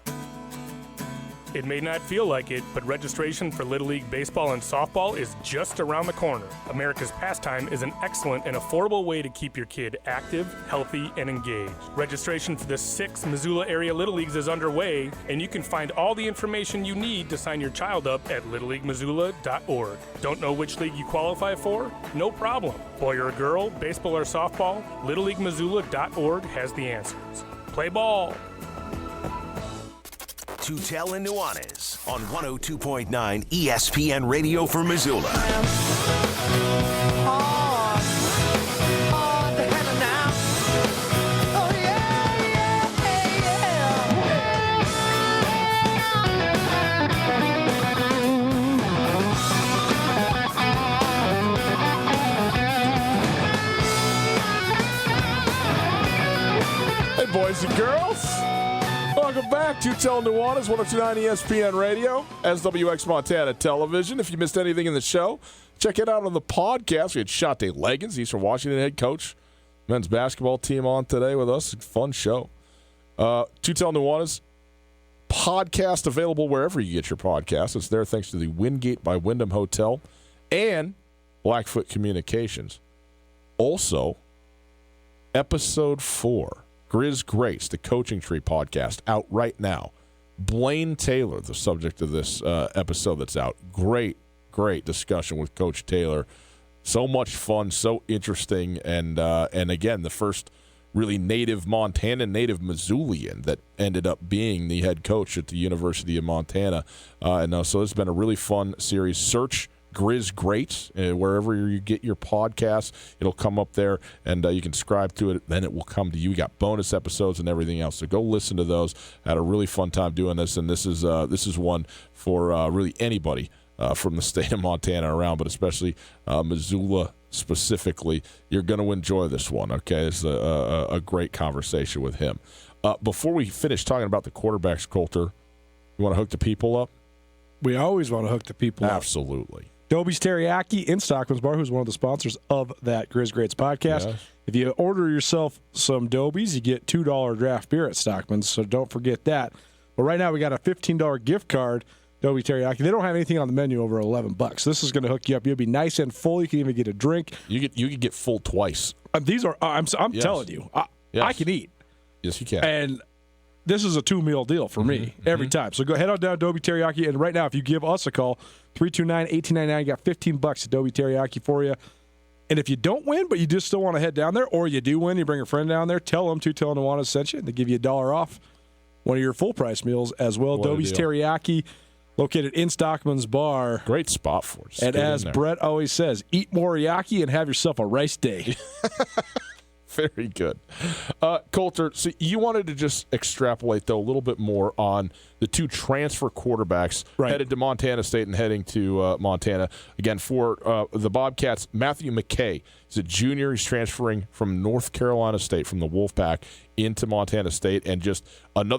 It may not feel like it, but registration for Little League Baseball and Softball is just around the corner. America's Pastime is an excellent and affordable way to keep your kid active, healthy, and engaged. Registration for the 6 Missoula area Little Leagues is underway, and you can find all the information you need to sign your child up at littleleaguemissoula.org. Don't know which league you qualify for? No problem. Boy or girl, baseball or softball, littleleaguemissoula.org has the answers. Play ball. Tootell and Nuanez on 102.9 ESPN Radio for Missoula. Hey, boys and girls. Welcome back to Tootell and Nuanez, 102.9 ESPN Radio, SWX Montana Television. If you missed anything in the show, check it out on the podcast. We had Shante Leggins, Eastern Washington head coach, men's basketball team on today with us. Fun show. Tootell and Nuanez podcast available wherever you get your podcast. It's there thanks to the Wingate by Wyndham Hotel and Blackfoot Communications. Also, episode 4. Grizz Greats, the Coaching Tree podcast, out right now. Blaine Taylor, the subject of this episode that's out. Great discussion with Coach Taylor. So much fun, so interesting, and again, the first really native Montana, native Missoulian that ended up being the head coach at the University of Montana. So it's been a really fun series. Search Grizz Greats, wherever you get your podcasts, it'll come up there, and you can subscribe to it. Then it will come to you. We got bonus episodes and everything else, so go listen to those. Had a really fun time doing this, and this is one for really anybody from the state of Montana around, but especially Missoula specifically. You're going to enjoy this one. Okay, it's a great conversation with him. Before we finish talking about the quarterbacks, Coulter, you want to hook the people up? We always want to hook the people up. Absolutely. Dobie's Teriyaki in Stockman's Bar, who's one of the sponsors of that Grizz Greats podcast. Yes. If you order yourself some Dobies, you get $2 draft beer at Stockman's, so don't forget that. But right now we got a $15 gift card, Dobie Teriyaki. They don't have anything on the menu over $11. This is going to hook you up. You'll be nice and full. You can even get a drink. You could get full twice. These are I'm yes. telling you, I can eat. Yes, you can. And this is a 2-meal deal for me every time. So go head on down to Dobie Teriyaki, and right now, if you give us a call, 329-1899, you got $15 at Dobie Teriyaki for you. And if you don't win, but you just still want to head down there, or you do win, you bring a friend down there, tell them Tootell and Nuanez sent you, and they give you $1 off one of your full-price meals as well. Dobie's Teriyaki, located in Stockman's Bar. Great spot for it. And as Brett always says, eat more yaki and have yourself a rice day. Very good. Coulter, so you wanted to just extrapolate, though, a little bit more on the 2 transfer quarterbacks headed to Montana State and heading to Montana. Again, for the Bobcats, Matthew McKay is a junior. He's transferring from North Carolina State, from the Wolfpack, into Montana State. And just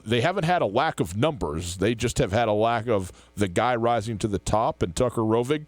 they haven't had a lack of numbers. They just have had a lack of the guy rising to the top. And Tucker Rovig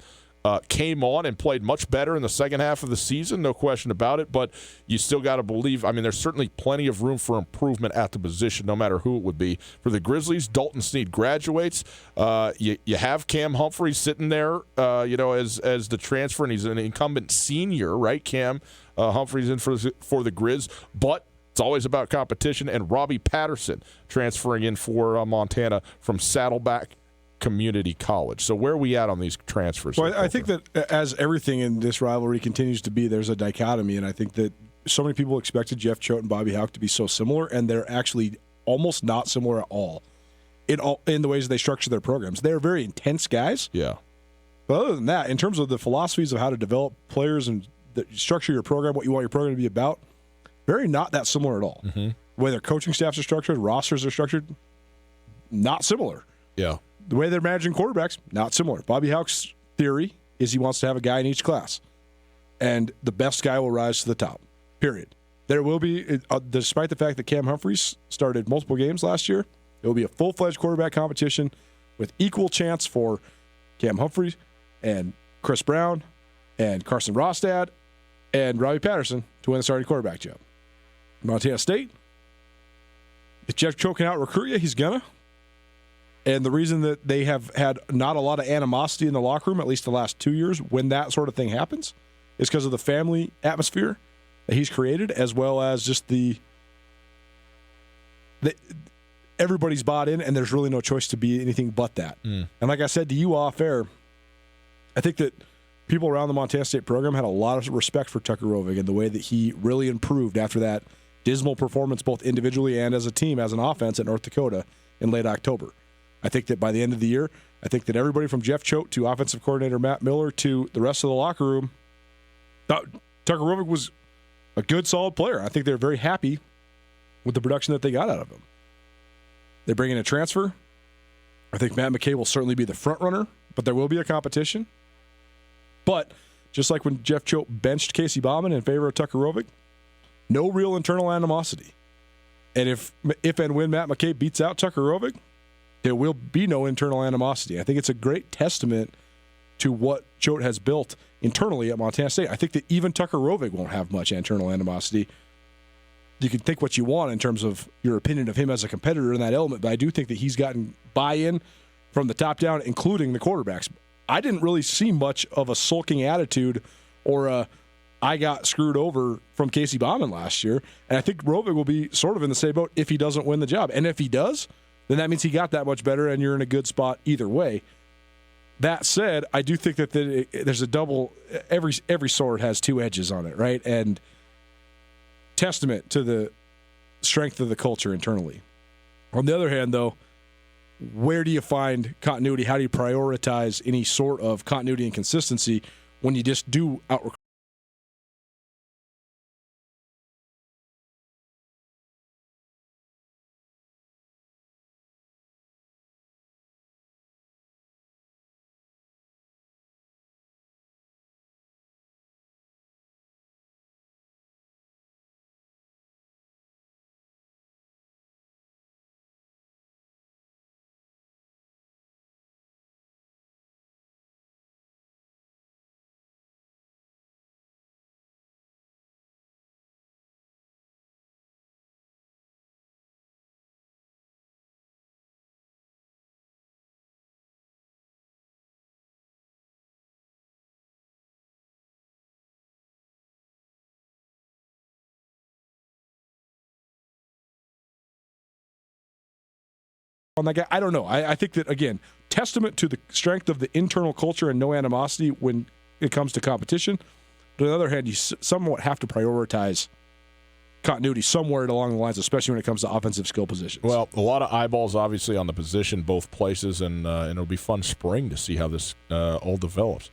came on and played much better in the second half of the season, no question about it, but you still got to believe. I mean, there's certainly plenty of room for improvement at the position, no matter who it would be. For the Grizzlies, Dalton Snead graduates. You have Cam Humphreys sitting there, as the transfer, and he's an incumbent senior, right? Cam Humphreys in for the Grizz, but it's always about competition. And Robbie Patterson transferring in for Montana from Saddleback Community College. So where are we at on these transfers? Well, I think that as everything in this rivalry continues to be, there's a dichotomy, and I think that so many people expected Jeff Choate and Bobby Houck to be so similar, and they're actually almost not similar at all in the ways they structure their programs. They're very intense guys. Yeah. But other than that, in terms of the philosophies of how to develop players and structure your program, what you want your program to be about, very not that similar at all. The way their coaching staffs are structured, rosters are structured, not similar. Yeah. The way they're managing quarterbacks, not similar. Bobby Hauck's theory is he wants to have a guy in each class, and the best guy will rise to the top, period. There will be, despite the fact that Cam Humphreys started multiple games last year, it will be a full-fledged quarterback competition with equal chance for Cam Humphreys and Chris Brown and Carson Rostad and Robbie Patterson to win the starting quarterback job. Montana State, if Jeff Choate can out-recruit you, he's gonna. And the reason that they have had not a lot of animosity in the locker room, at least the last 2 years, when that sort of thing happens, is because of the family atmosphere that he's created, as well as just the everybody's bought in, and there's really no choice to be anything but that. And like I said to you off air, I think that people around the Montana State program had a lot of respect for Tucker Rovig and the way that he really improved after that dismal performance, both individually and as a team, as an offense at North Dakota in late October. I think that by the end of the year, I think that everybody from Jeff Choate to offensive coordinator Matt Miller to the rest of the locker room thought Tucker Rovig was a good, solid player. I think they're very happy with the production that they got out of him. They bring in a transfer. I think Matt McKay will certainly be the front runner, but there will be a competition. But just like when Jeff Choate benched Casey Bauman in favor of Tucker Rovig, no real internal animosity. And if and when Matt McKay beats out Tucker Rovig, there will be no internal animosity. I think it's a great testament to what Choate has built internally at Montana State. I think that even Tucker Rovig won't have much internal animosity. You can think what you want in terms of your opinion of him as a competitor in that element, but I do think that he's gotten buy-in from the top down, including the quarterbacks. I didn't really see much of a sulking attitude or a I got screwed over from Casey Bauman last year, and I think Rovig will be sort of in the same boat if he doesn't win the job. And if he does, then that means he got that much better, and you're in a good spot either way. That said, I do think that there's a double. Every sword has two edges on it, right? And testament to the strength of the culture internally. On the other hand, though, where do you find continuity? How do you prioritize any sort of continuity and consistency when you just do out? On that guy, I don't know. I think that, again, testament to the strength of the internal culture and no animosity when it comes to competition. But on the other hand, you somewhat have to prioritize continuity somewhere along the lines, especially when it comes to offensive skill positions. Well, a lot of eyeballs, obviously, on the position, both places, and it'll be fun spring to see how this all develops.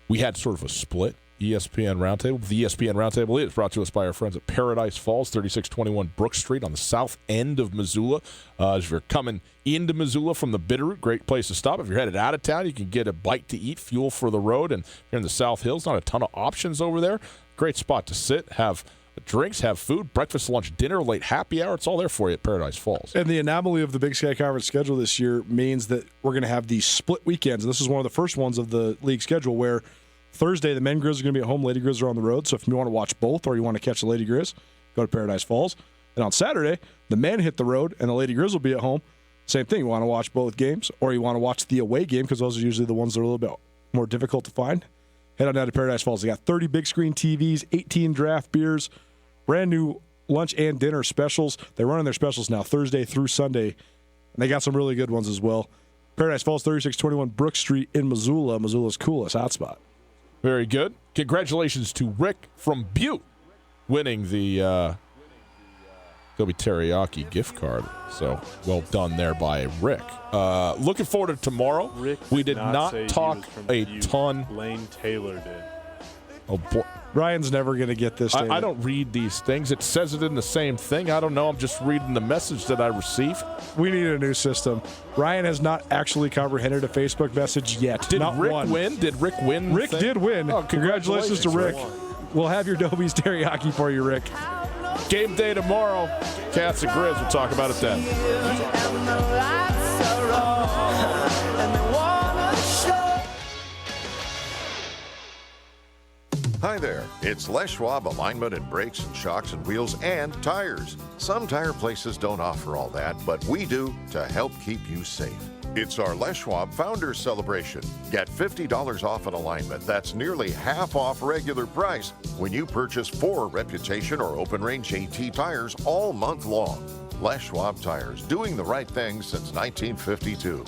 We had sort of a split ESPN Roundtable. The ESPN Roundtable is brought to us by our friends at Paradise Falls, 3621 Brook Street on the south end of Missoula. If you're coming into Missoula from the Bitterroot, great place to stop. If you're headed out of town, you can get a bite to eat, fuel for the road. And if you're in the South Hills, not a ton of options over there. Great spot to sit, have drinks, have food, breakfast, lunch, dinner, late happy hour. It's all there for you at Paradise Falls. And the anomaly of the Big Sky Conference schedule this year means that we're going to have these split weekends. And this is one of the first ones of the league schedule where Thursday, the men Grizz are going to be at home, Lady Grizz are on the road. So if you want to watch both or you want to catch the Lady Grizz, go to Paradise Falls. And on Saturday, the men hit the road and the Lady Grizz will be at home. Same thing. You want to watch both games or you want to watch the away game because those are usually the ones that are a little bit more difficult to find. Head on down to Paradise Falls. They got 30 big screen TVs, 18 draft beers, brand new lunch and dinner specials. They're running their specials now Thursday through Sunday. And they got some really good ones as well. Paradise Falls, 3621 Brook Street in Missoula, Missoula's coolest hotspot. Very good. Congratulations to Rick from Butte winning the Kobe Teriyaki gift card. So well done there by Rick. Looking forward to tomorrow. Rick we did not say talk he was from a Butte. ton. Lane Taylor did. Oh boy. Ryan's never going to get this. I don't read these things. It says it in the same thing. I don't know. I'm just reading the message that I receive. We need a new system. Ryan has not actually comprehended a Facebook message yet. Did not Rick one. win? Did Rick win? Rick did win. Oh, congratulations to Rick. We'll have your Dobies teriyaki for you, Rick. Game day tomorrow. Cats and Grizz. We'll talk about it then. Hi there, it's Les Schwab Alignment and Brakes and Shocks and Wheels and Tires. Some tire places don't offer all that, but we do to help keep you safe. It's our Les Schwab Founders Celebration. Get $50 off an alignment. That's nearly half off regular price when you purchase 4 Reputation or Open Range AT tires all month long. Les Schwab Tires, doing the right thing since 1952.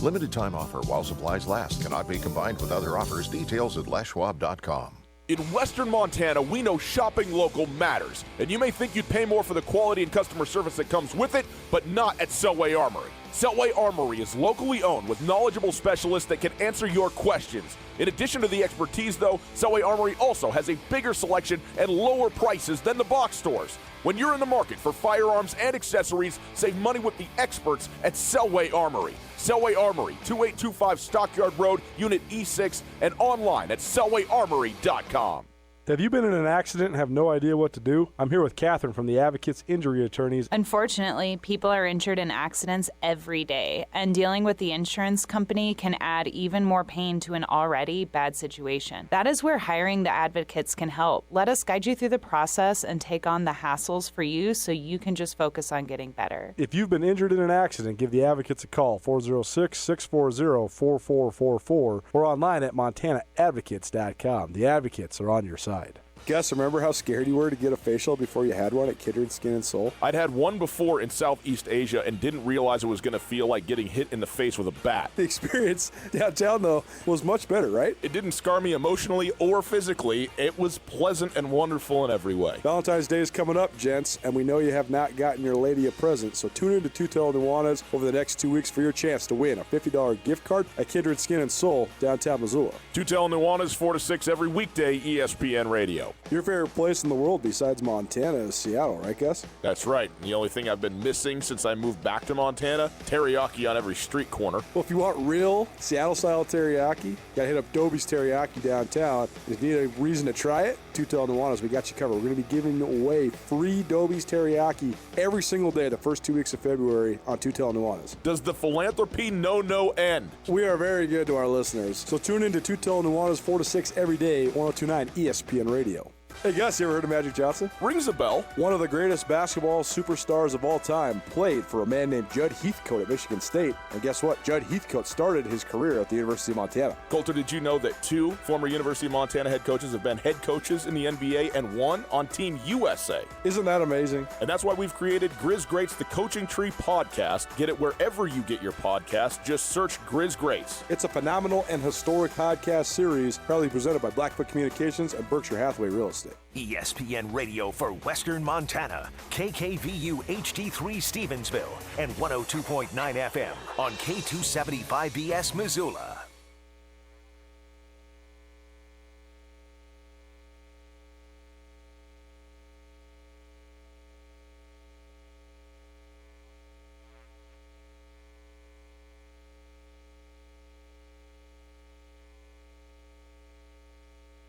Limited time offer while supplies last. Cannot be combined with other offers. Details at leschwab.com. In Western Montana, we know shopping local matters, and you may think you'd pay more for the quality and customer service that comes with it, but not at Selway Armory. Selway Armory is locally owned with knowledgeable specialists that can answer your questions. In addition to the expertise, though, Selway Armory also has a bigger selection and lower prices than the box stores. When you're in the market for firearms and accessories, save money with the experts at Selway Armory. Selway Armory, 2825 Stockyard Road, Unit E6, and online at selwayarmory.com. Have you been in an accident and have no idea what to do? I'm here with Catherine from the Advocates Injury Attorneys. Unfortunately, people are injured in accidents every day, and dealing with the insurance company can add even more pain to an already bad situation. That is where hiring the advocates can help. Let us guide you through the process and take on the hassles for you so you can just focus on getting better. If you've been injured in an accident, give the Advocates a call, 406-640-4444, or online at montanaadvocates.com. The Advocates are on your side. Gus, remember how scared you were to get a facial before you had one at Kindred Skin and Soul? I'd had one before in Southeast Asia and didn't realize it was going to feel like getting hit in the face with a bat. The experience downtown, though, was much better, right? It didn't scar me emotionally or physically. It was pleasant and wonderful in every way. Valentine's Day is coming up, gents, and we know you have not gotten your lady a present, so tune in to Tootell Nuanez over the next 2 weeks for your chance to win a $50 gift card at Kindred Skin and Soul, downtown Missoula. Tootell Nuanez, 4 to 6 every weekday, ESPN Radio. Your favorite place in the world besides Montana is Seattle, right, Gus? That's right. The only thing I've been missing since I moved back to Montana, teriyaki on every street corner. Well, if you want real Seattle-style teriyaki, you got to hit up Dobies Teriyaki downtown. If you need a reason to try it, Tootell Nuanez, we got you covered. We're going to be giving away free Dobies Teriyaki every single day the first 2 weeks of February on Tootell Nuanez. Does the philanthropy know no end? We are very good to our listeners. So tune in to Tootell Nuanez 4 to 6 every day, 102.9 ESPN Radio. Hey, Gus, you ever heard of Magic Johnson? Rings a bell. One of the greatest basketball superstars of all time played for a man named Judd Heathcote at Michigan State. And guess what? Judd Heathcote started his career at the University of Montana. Coulter, did you know that 2 former University of Montana head coaches have been head coaches in the NBA and 1 on Team USA? Isn't that amazing? And that's why we've created Grizz Greats, the Coaching Tree podcast. Get it wherever you get your podcast. Just search Grizz Greats. It's a phenomenal and historic podcast series proudly presented by Blackfoot Communications and Berkshire Hathaway Real Estate. ESPN Radio for Western Montana, KKVU HD3 Stevensville, and 102.9 FM on K275BS Missoula.